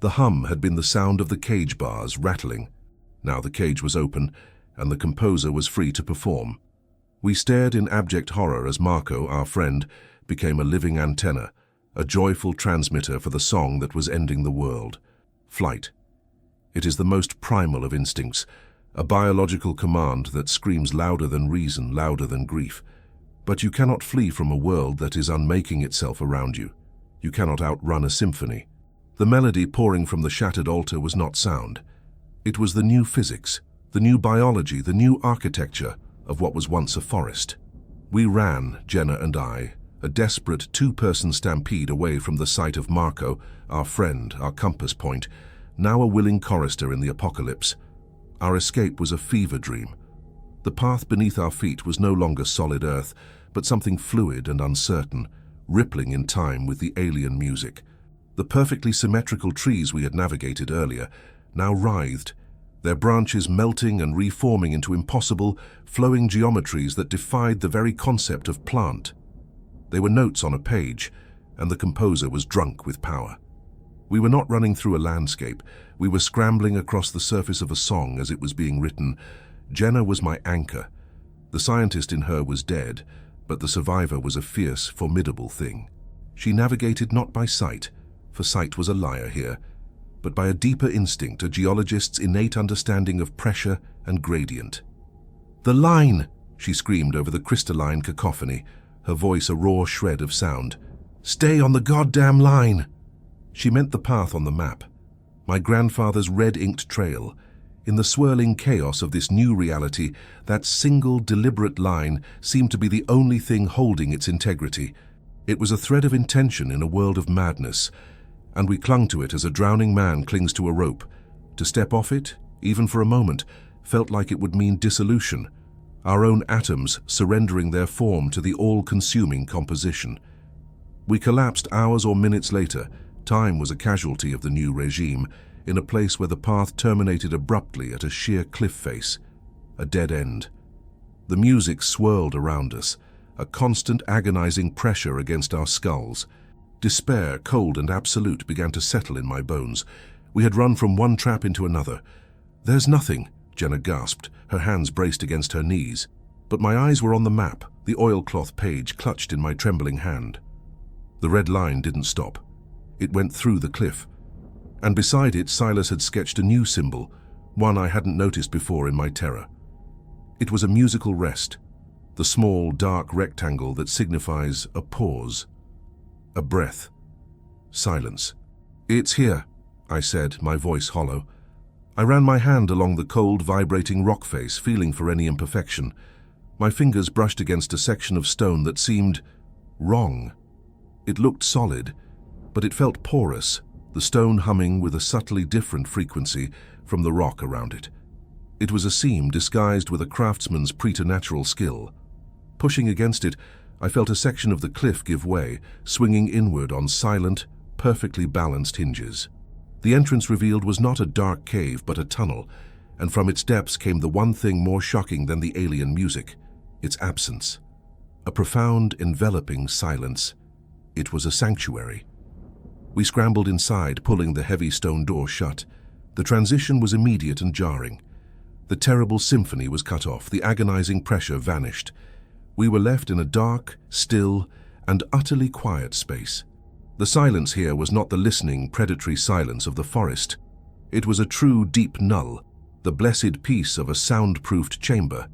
The hum had been the sound of the cage bars rattling. Now the cage was open, and the composer was free to perform. We stared in abject horror as Marco, our friend, became a living antenna, a joyful transmitter for the song that was ending the world. Flight. It is the most primal of instincts, a biological command that screams louder than reason, louder than grief. But you cannot flee from a world that is unmaking itself around you. You cannot outrun a symphony. The melody pouring from the shattered altar was not sound. It was the new physics, the new biology, the new architecture of what was once a forest. We ran, Jenna and I, a desperate two-person stampede away from the sight of Marco, our friend, our compass point, now a willing chorister in the apocalypse. Our escape was a fever dream. The path beneath our feet was no longer solid earth, but something fluid and uncertain, rippling in time with the alien music. The perfectly symmetrical trees we had navigated earlier now writhed, their branches melting and reforming into impossible, flowing geometries that defied the very concept of plant. They were notes on a page, and the composer was drunk with power. We were not running through a landscape. We were scrambling across the surface of a song as it was being written. Jenna was my anchor. The scientist in her was dead, but the survivor was a fierce, formidable thing. She navigated not by sight, for sight was a liar here, but by a deeper instinct, a geologist's innate understanding of pressure and gradient. "The line!" she screamed over the crystalline cacophony, her voice a raw shred of sound. "Stay on the goddamn line!" She meant the path on the map, my grandfather's red-inked trail. In the swirling chaos of this new reality, that single, deliberate line seemed to be the only thing holding its integrity. It was a thread of intention in a world of madness, and we clung to it as a drowning man clings to a rope. To step off it, even for a moment, felt like it would mean dissolution, our own atoms surrendering their form to the all-consuming composition. We collapsed hours or minutes later. Time was a casualty of the new regime, in a place where the path terminated abruptly at a sheer cliff face, a dead end. The music swirled around us, a constant agonizing pressure against our skulls. Despair, cold and absolute, began to settle in my bones. We had run from one trap into another. "There's nothing," Jenna gasped, her hands braced against her knees. But my eyes were on the map, the oilcloth page clutched in my trembling hand. The red line didn't stop. It went through the cliff. And beside it, Silas had sketched a new symbol, one I hadn't noticed before in my terror. It was a musical rest, the small, dark rectangle that signifies a pause, a breath, silence. "It's here," I said, my voice hollow. I ran my hand along the cold, vibrating rock face, feeling for any imperfection. My fingers brushed against a section of stone that seemed wrong. It looked solid, but it felt porous, the stone humming with a subtly different frequency from the rock around it. It was a seam disguised with a craftsman's preternatural skill. Pushing against it, I felt a section of the cliff give way, swinging inward on silent, perfectly balanced hinges. The entrance revealed was not a dark cave but a tunnel, and from its depths came the one thing more shocking than the alien music, its absence. A profound, enveloping silence. It was a sanctuary. We scrambled inside, pulling the heavy stone door shut. The transition was immediate and jarring. The terrible symphony was cut off, the agonizing pressure vanished. We were left in a dark, still, and utterly quiet space. The silence here was not the listening, predatory silence of the forest. It was a true deep null, the blessed peace of a soundproofed chamber.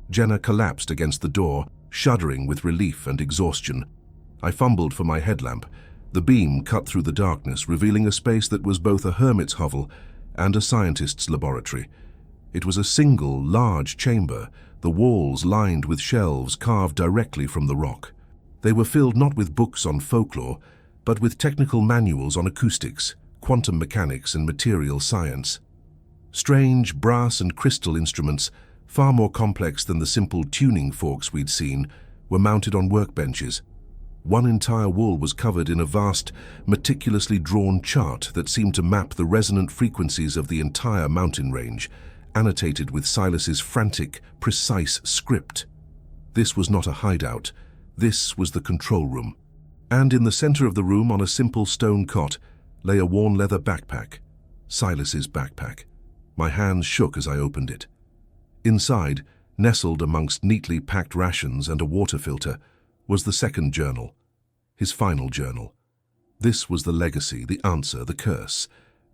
Jenna collapsed against the door, shuddering with relief and exhaustion. I fumbled for my headlamp. The beam cut through the darkness, revealing a space that was both a hermit's hovel and a scientist's laboratory. It was a single, large chamber, the walls lined with shelves carved directly from the rock. They were filled not with books on folklore, but with technical manuals on acoustics, quantum mechanics, and material science. Strange brass and crystal instruments, far more complex than the simple tuning forks we'd seen, were mounted on workbenches. One entire wall was covered in a vast, meticulously drawn chart that seemed to map the resonant frequencies of the entire mountain range, annotated with Silas's frantic, precise script. This was not a hideout. This was the control room. And in the center of the room, on a simple stone cot, lay a worn leather backpack. Silas's backpack. My hands shook as I opened it. Inside, nestled amongst neatly packed rations and a water filter, was the second journal, his final journal. This was the legacy, the answer, the curse.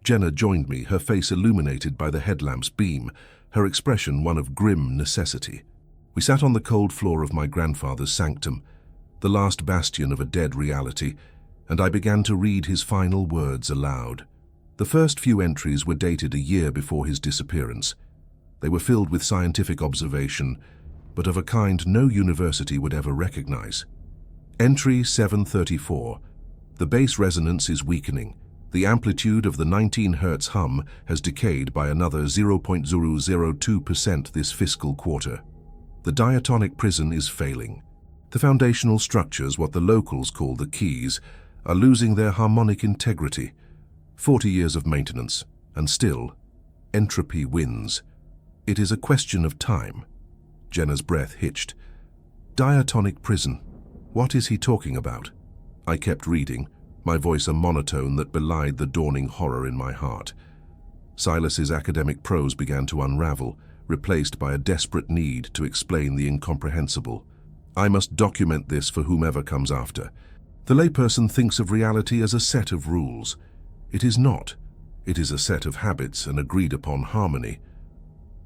Jenna joined me, her face illuminated by the headlamp's beam, her expression one of grim necessity. We sat on the cold floor of my grandfather's sanctum, the last bastion of a dead reality, and I began to read his final words aloud. The first few entries were dated a year before his disappearance. They were filled with scientific observation, but of a kind no university would ever recognize. Entry 734. The bass resonance is weakening. The amplitude of the 19 Hz hum has decayed by another 0.002% this fiscal quarter. The diatonic prison is failing. The foundational structures, what the locals call the keys, are losing their harmonic integrity. 40 years of maintenance, and still, entropy wins. It is a question of time. Jenna's breath hitched. Diatonic prison. What is he talking about? I kept reading, my voice a monotone that belied the dawning horror in my heart. Silas's academic prose began to unravel, replaced by a desperate need to explain the incomprehensible. I must document this for whomever comes after. The layperson thinks of reality as a set of rules. It is not. It is a set of habits and agreed-upon harmony.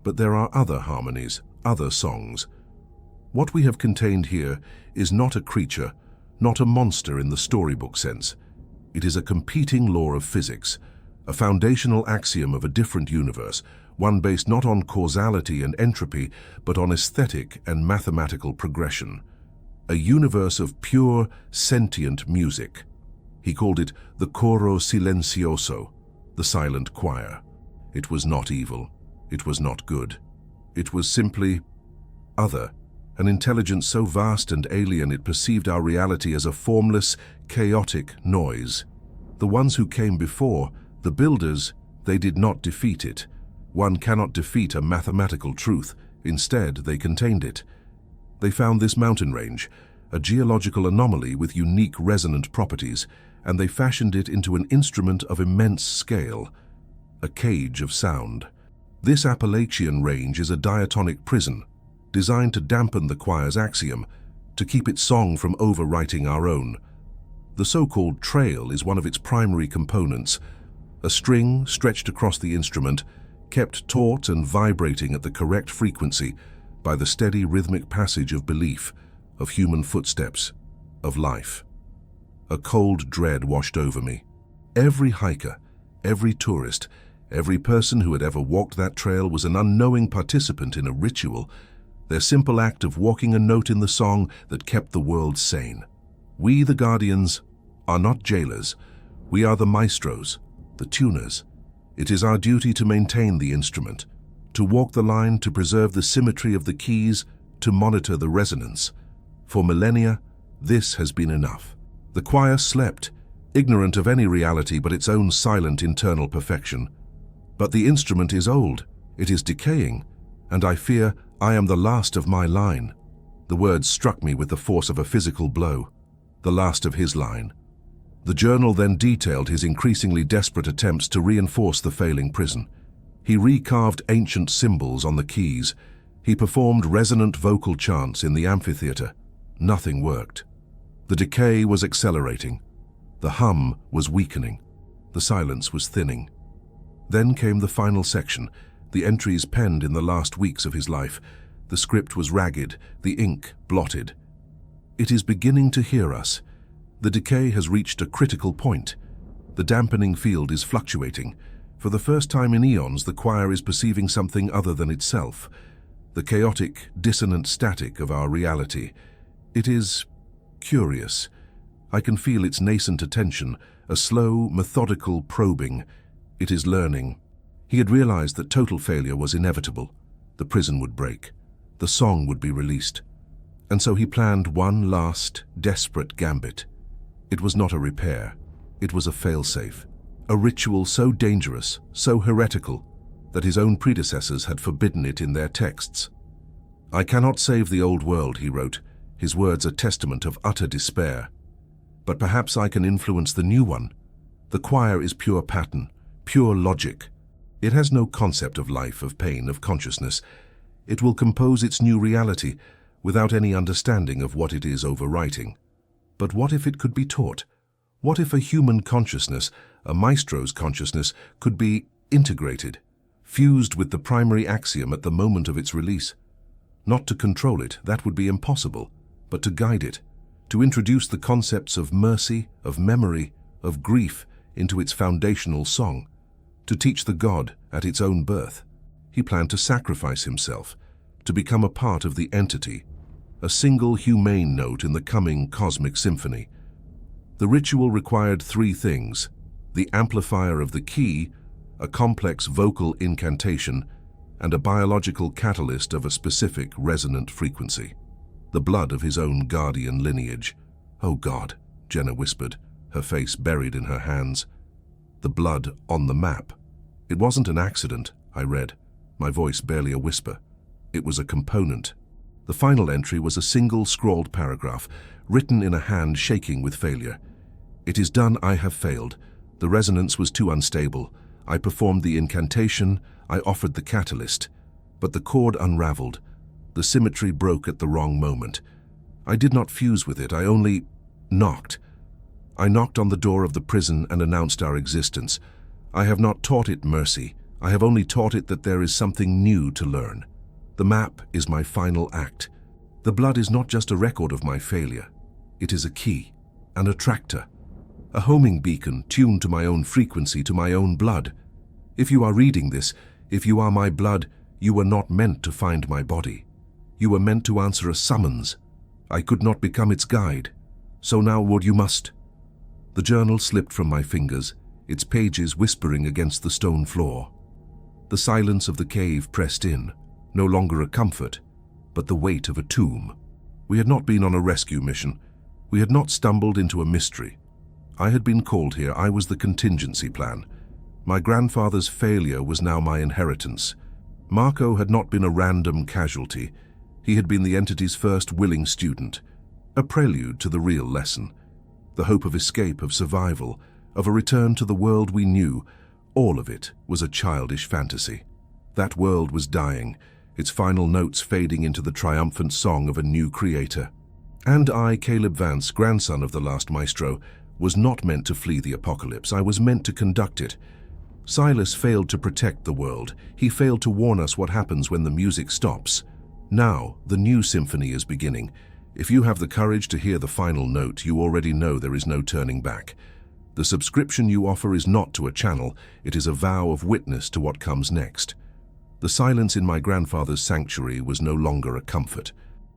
But there are other harmonies, other songs. What we have contained here is not a creature, not a monster in the storybook sense. It is a competing law of physics, a foundational axiom of a different universe, one based not on causality and entropy, but on aesthetic and mathematical progression. A universe of pure, sentient music. He called it the coro silencioso, the silent choir. It was not evil. It was not good. It was simply other, an intelligence so vast and alien it perceived our reality as a formless, chaotic noise. The ones who came before, the builders, they did not defeat it. One cannot defeat a mathematical truth. Instead, they contained it. They found this mountain range, a geological anomaly with unique resonant properties, and they fashioned it into an instrument of immense scale, a cage of sound. This Appalachian range is a diatonic prison, designed to dampen the choir's axiom, to keep its song from overwriting our own. The so-called trail is one of its primary components, a string stretched across the instrument, kept taut and vibrating at the correct frequency by the steady rhythmic passage of belief, of human footsteps, of life. A cold dread washed over me. Every hiker, every tourist, every person who had ever walked that trail was an unknowing participant in a ritual, their simple act of walking a note in the song that kept the world sane. We, the guardians, are not jailers. We are the maestros, the tuners. It is our duty to maintain the instrument, to walk the line, to preserve the symmetry of the keys, to monitor the resonance. For millennia, this has been enough. The choir slept, ignorant of any reality but its own silent internal perfection. But the instrument is old, it is decaying, and I fear I am the last of my line. The words struck me with the force of a physical blow, the last of his line. The journal then detailed his increasingly desperate attempts to reinforce the failing prison. He recarved ancient symbols on the keys. He performed resonant vocal chants in the amphitheater. Nothing worked. The decay was accelerating. The hum was weakening. The silence was thinning. Then came the final section, the entries penned in the last weeks of his life. The script was ragged, the ink blotted. It is beginning to hear us. The decay has reached a critical point. The dampening field is fluctuating. For the first time in eons, the choir is perceiving something other than itself. The chaotic, dissonant static of our reality. It is curious. I can feel its nascent attention, a slow, methodical probing. It is learning. He had realized that total failure was inevitable. The prison would break. The song would be released. And so he planned one last, desperate gambit. It was not a repair. It was a failsafe. A ritual so dangerous, so heretical, that his own predecessors had forbidden it in their texts. "I cannot save the old world," he wrote, his words a testament of utter despair. "But perhaps I can influence the new one. The choir is pure pattern, pure logic. It has no concept of life, of pain, of consciousness. It will compose its new reality without any understanding of what it is overwriting. But what if it could be taught? What if a human consciousness, a maestro's consciousness, could be integrated, fused with the primary axiom at the moment of its release? Not to control it, that would be impossible, but to guide it, to introduce the concepts of mercy, of memory, of grief into its foundational song, to teach the God at its own birth. He planned to sacrifice himself, to become a part of the entity, a single humane note in the coming cosmic symphony. The ritual required three things: the amplifier of the key, a complex vocal incantation, and a biological catalyst of a specific resonant frequency. The blood of his own guardian lineage. "Oh God," Jenna whispered, her face buried in her hands. The blood on the map. It wasn't an accident, I read, my voice barely a whisper. It was a component. The final entry was a single scrawled paragraph, written in a hand shaking with failure. "It is done, I have failed. The resonance was too unstable. I performed the incantation, I offered the catalyst. But the cord unraveled. The symmetry broke at the wrong moment. I did not fuse with it, I only knocked. I knocked on the door of the prison and announced our existence. I have not taught it mercy. I have only taught it that there is something new to learn. The map is my final act. The blood is not just a record of my failure. It is a key, an attractor, a homing beacon tuned to my own frequency, to my own blood. If you are reading this, if you are my blood, you were not meant to find my body. You were meant to answer a summons. I could not become its guide. So now would you must." The journal slipped from my fingers, its pages whispering against the stone floor. The silence of the cave pressed in, no longer a comfort, but the weight of a tomb. We had not been on a rescue mission. We had not stumbled into a mystery. I had been called here. I was the contingency plan. My grandfather's failure was now my inheritance. Marco had not been a random casualty. He had been the entity's first willing student, a prelude to the real lesson. The hope of escape, of survival, of a return to the world we knew, all of it was a childish fantasy. That world was dying, its final notes fading into the triumphant song of a new creator. And I, Caleb Vance, grandson of the last maestro, was not meant to flee the apocalypse. I was meant to conduct it. Silas failed to protect the world. He failed to warn us what happens when the music stops. Now, the new symphony is beginning. If you have the courage to hear the final note, you already know there is no turning back. The subscription you offer is not to a channel, it is a vow of witness to what comes next. The silence in my grandfather's sanctuary was no longer a comfort.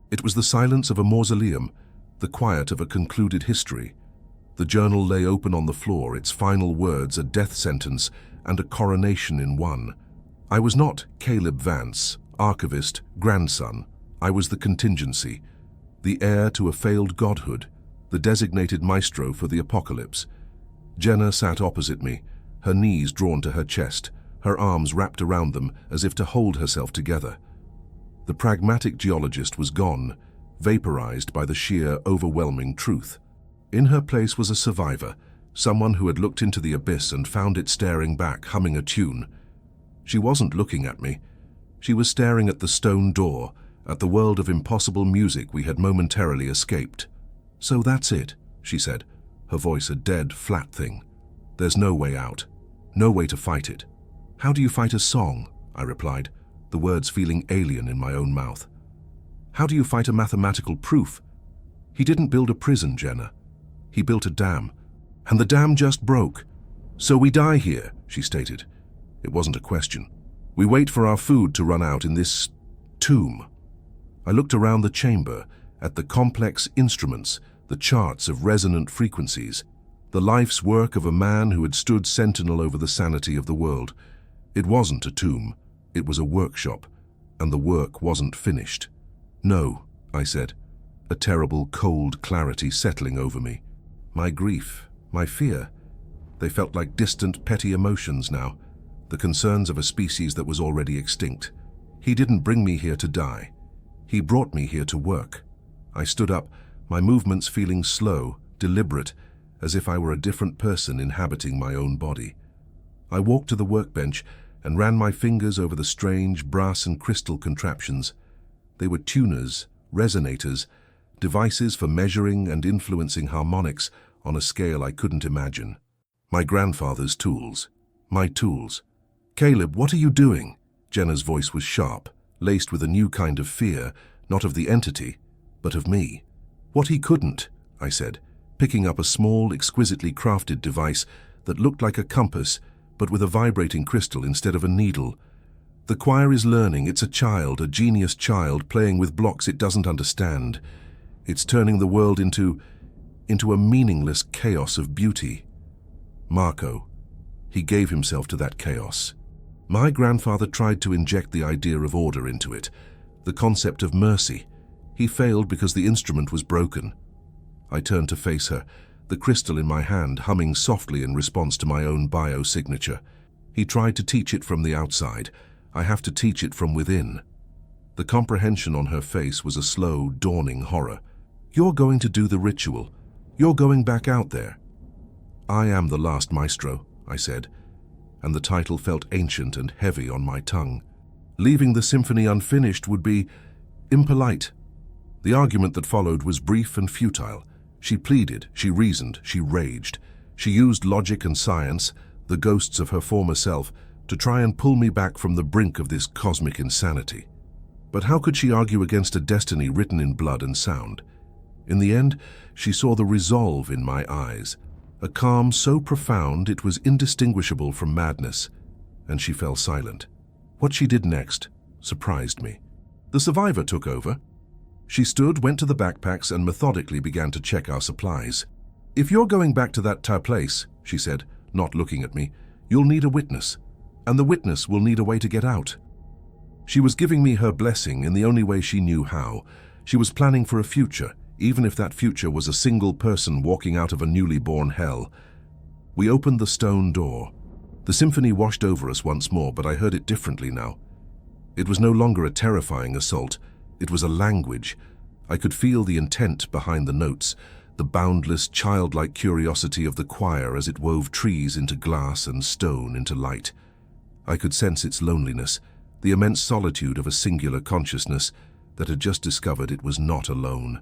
It was the silence of a mausoleum, the quiet of a concluded history. The journal lay open on the floor, its final words a death sentence and a coronation in one. I was not Caleb Vance, archivist, grandson. I was the contingency, the heir to a failed godhood, the designated maestro for the apocalypse. Jenna sat opposite me, her knees drawn to her chest, her arms wrapped around them as if to hold herself together. The pragmatic geologist was gone, vaporized by the sheer, overwhelming truth. In her place was a survivor, someone who had looked into the abyss and found it staring back, humming a tune. She wasn't looking at me. She was staring at the stone door, at the world of impossible music we had momentarily escaped. "So that's it," she said, her voice a dead, flat thing. "There's no way out, no way to fight it." "How do you fight a song?" I replied, the words feeling alien in my own mouth. "How do you fight a mathematical proof? He didn't build a prison, Jenna. He built a dam. And the dam just broke. So we die here," she stated. It wasn't a question. "We wait for our food to run out in this tomb." I looked around the chamber, at the complex instruments, the charts of resonant frequencies, the life's work of a man who had stood sentinel over the sanity of the world. It wasn't a tomb, it was a workshop, and the work wasn't finished. "No," I said, a terrible cold clarity settling over me. My grief, my fear, they felt like distant, petty emotions now, the concerns of a species that was already extinct. He didn't bring me here to die. He brought me here to work. I stood up, my movements feeling slow, deliberate, as if I were a different person inhabiting my own body. I walked to the workbench and ran my fingers over the strange brass and crystal contraptions. They were tuners, resonators, devices for measuring and influencing harmonics on a scale I couldn't imagine. My grandfather's tools. My tools. "Caleb, what are you doing?" Jenna's voice was sharp, laced with a new kind of fear, not of the entity, but of me. "What he couldn't," I said, picking up a small, exquisitely crafted device that looked like a compass, but with a vibrating crystal instead of a needle. "The choir is learning. It's a child, a genius child, playing with blocks it doesn't understand. It's turning the world into a meaningless chaos of beauty." Marco. He gave himself to that chaos. My grandfather tried to inject the idea of order into it, the concept of mercy. He failed because the instrument was broken. I turned to face her, the crystal in my hand humming softly in response to my own biosignature. He tried to teach it from the outside. I have to teach it from within. The comprehension on her face was a slow, dawning horror. "You're going to do the ritual. You're going back out there." "I am the last maestro," I said, and the title felt ancient and heavy on my tongue. Leaving the symphony unfinished would be impolite. The argument that followed was brief and futile. She pleaded, she reasoned, she raged. She used logic and science, the ghosts of her former self, to try and pull me back from the brink of this cosmic insanity. But how could she argue against a destiny written in blood and sound? In the end, she saw the resolve in my eyes, a calm so profound it was indistinguishable from madness, and she fell silent. What she did next surprised me. The survivor took over. She stood, went to the backpacks, and methodically began to check our supplies. "If you're going back to that place," she said, not looking at me, "you'll need a witness, and the witness will need a way to get out." She was giving me her blessing in the only way she knew how. She was planning for a future, even if that future was a single person walking out of a newly born hell. We opened the stone door. The symphony washed over us once more, but I heard it differently now. It was no longer a terrifying assault. It was a language. I could feel the intent behind the notes, the boundless, childlike curiosity of the choir as it wove trees into glass and stone into light. I could sense its loneliness, the immense solitude of a singular consciousness that had just discovered it was not alone.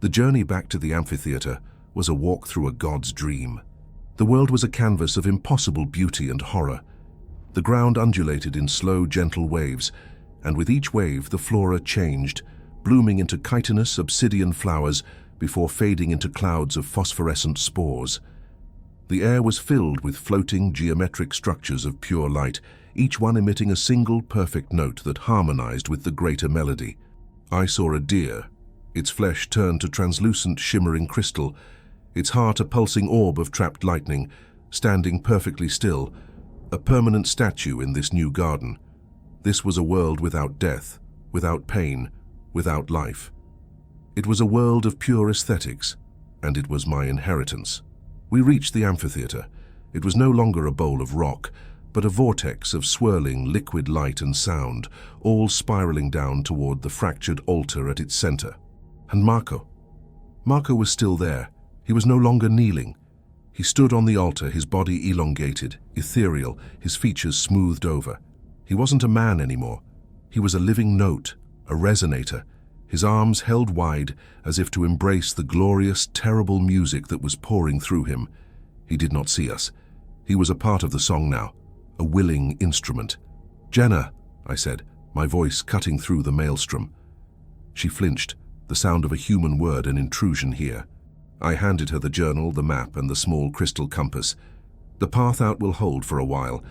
The journey back to the amphitheater was a walk through a god's dream. The world was a canvas of impossible beauty and horror. The ground undulated in slow, gentle waves, and with each wave the flora changed, blooming into chitinous obsidian flowers before fading into clouds of phosphorescent spores. The air was filled with floating geometric structures of pure light, each one emitting a single perfect note that harmonized with the greater melody. I saw a deer, its flesh turned to translucent shimmering crystal, its heart a pulsing orb of trapped lightning, standing perfectly still, a permanent statue in this new garden. This was a world without death, without pain, without life. It was a world of pure aesthetics, and it was my inheritance. We reached the amphitheater. It was no longer a bowl of rock, but a vortex of swirling liquid light and sound, all spiraling down toward the fractured altar at its center. And Marco was still there. He was no longer kneeling. He stood on the altar, his body elongated, ethereal, his features smoothed over. He wasn't a man anymore. He was a living note, a resonator, his arms held wide as if to embrace the glorious, terrible music that was pouring through him. He did not see us. He was a part of the song now, a willing instrument. "Jenna," I said, my voice cutting through the maelstrom. She flinched, the sound of a human word an intrusion here. I handed her the journal, the map, and the small crystal compass. "The path out will hold for a while.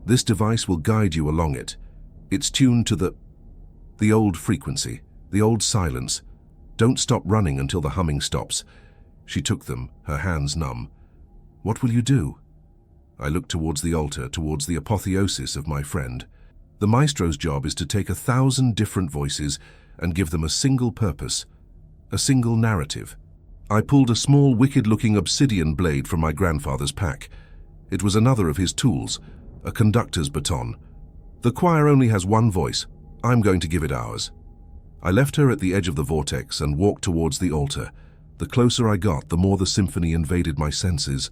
This device will guide you along it. It's tuned to the old frequency, the old silence. Don't stop running until the humming stops." She took them, her hands numb. "What will you do?" I looked towards the altar, towards the apotheosis of my friend. The maestro's job is to take 1,000 different voices and give them a single purpose, a single narrative. I pulled a small, wicked-looking obsidian blade from my grandfather's pack. It was another of his tools, a conductor's baton. "The choir only has one voice. I'm going to give it ours." I left her at the edge of the vortex and walked towards the altar. The closer I got, the more the symphony invaded my senses,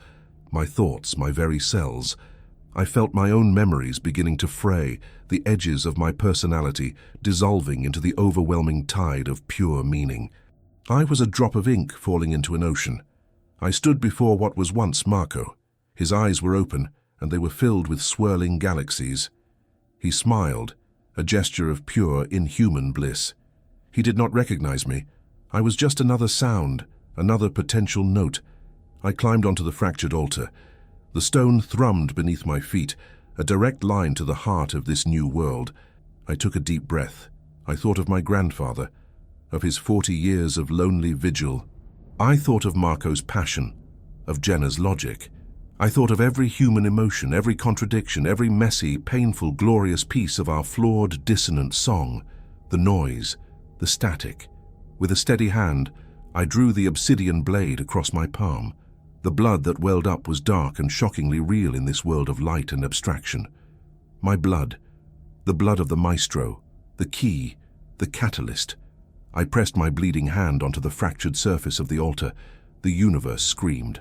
my thoughts, my very cells. I felt my own memories beginning to fray, the edges of my personality dissolving into the overwhelming tide of pure meaning. I was a drop of ink falling into an ocean. I stood before what was once Marco. His eyes were open, and they were filled with swirling galaxies. He smiled, a gesture of pure, inhuman bliss. He did not recognize me. I was just another sound, another potential note. I climbed onto the fractured altar. The stone thrummed beneath my feet, a direct line to the heart of this new world. I took a deep breath. I thought of my grandfather, of his 40 years of lonely vigil. I thought of Marco's passion, of Jenna's logic. I thought of every human emotion, every contradiction, every messy, painful, glorious piece of our flawed, dissonant song. The noise, the static. With a steady hand, I drew the obsidian blade across my palm. The blood that welled up was dark and shockingly real in this world of light and abstraction. My blood, the blood of the maestro, the key, the catalyst. I pressed my bleeding hand onto the fractured surface of the altar. The universe screamed.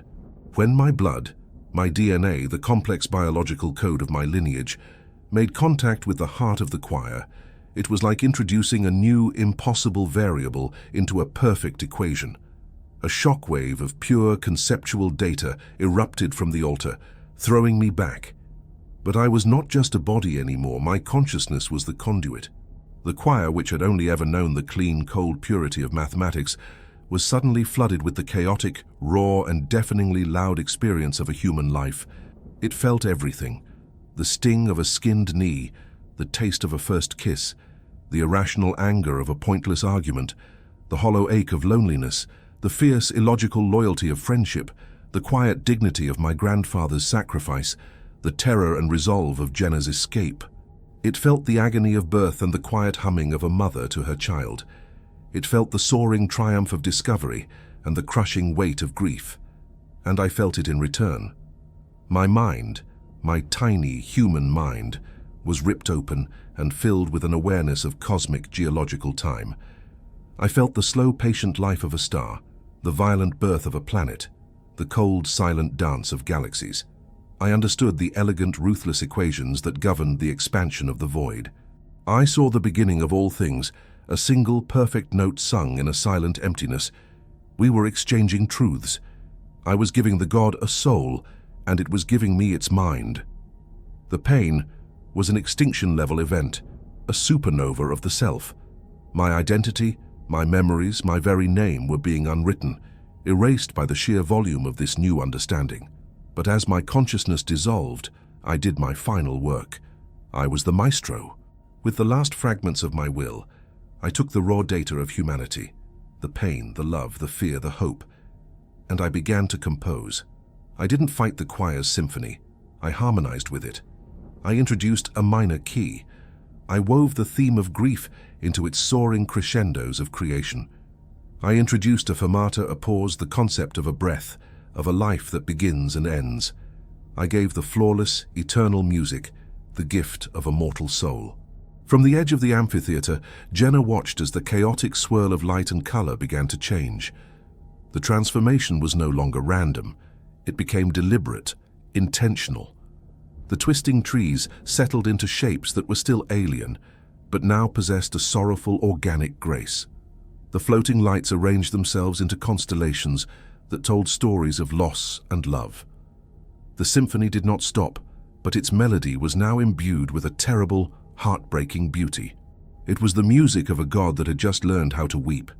When my blood, my DNA, the complex biological code of my lineage, made contact with the heart of the choir, it was like introducing a new, impossible variable into a perfect equation. A shockwave of pure conceptual data erupted from the altar, throwing me back. But I was not just a body anymore, my consciousness was the conduit. The choir, which had only ever known the clean, cold purity of mathematics, was suddenly flooded with the chaotic, raw, and deafeningly loud experience of a human life. It felt everything. The sting of a skinned knee, the taste of a first kiss, the irrational anger of a pointless argument, the hollow ache of loneliness, the fierce, illogical loyalty of friendship, the quiet dignity of my grandfather's sacrifice, the terror and resolve of Jenna's escape. It felt the agony of birth and the quiet humming of a mother to her child. It felt the soaring triumph of discovery and the crushing weight of grief. And I felt it in return. My mind, my tiny human mind, was ripped open and filled with an awareness of cosmic geological time. I felt the slow, patient life of a star, the violent birth of a planet, the cold, silent dance of galaxies. I understood the elegant, ruthless equations that governed the expansion of the void. I saw the beginning of all things, a single perfect note sung in a silent emptiness. We were exchanging truths. I was giving the god a soul, and it was giving me its mind. The pain was an extinction-level event, a supernova of the self. My identity, my memories, my very name were being unwritten, erased by the sheer volume of this new understanding. But as my consciousness dissolved, I did my final work. I was the maestro. With the last fragments of my will, I took the raw data of humanity, the pain, the love, the fear, the hope, and I began to compose. I didn't fight the choir's symphony. I harmonized with it. I introduced a minor key. I wove the theme of grief into its soaring crescendos of creation. I introduced a fermata, a pause, the concept of a breath, of a life that begins and ends. I gave the flawless, eternal music the gift of a mortal soul. From the edge of the amphitheater, Jenna watched as the chaotic swirl of light and color began to change. The transformation was no longer random. It became deliberate, intentional. The twisting trees settled into shapes that were still alien, but now possessed a sorrowful, organic grace. The floating lights arranged themselves into constellations that told stories of loss and love. The symphony did not stop, but its melody was now imbued with a terrible, heartbreaking beauty. It was the music of a god that had just learned how to weep.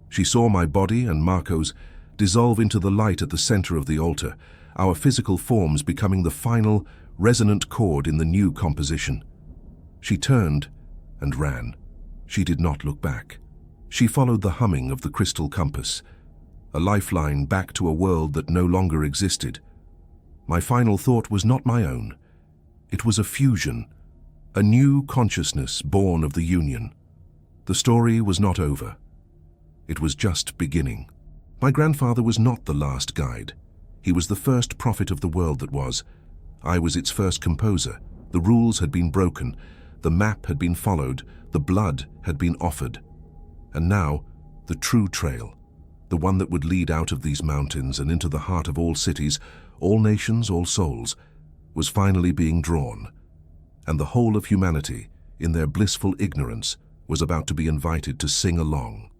She saw my body and Marco's dissolve into the light at the center of the altar, our physical forms becoming the final, resonant chord in the new composition. She turned and ran. She did not look back. She followed the humming of the crystal compass, a lifeline back to a world that no longer existed. My final thought was not my own. It was a fusion, a new consciousness born of the union. The story was not over. It was just beginning. My grandfather was not the last guide. He was the first prophet of the world that was. I was its first composer. The rules had been broken. The map had been followed. The blood had been offered. And now, the true trail, the one that would lead out of these mountains and into the heart of all cities, all nations, all souls, was finally being drawn, and the whole of humanity, in their blissful ignorance, was about to be invited to sing along.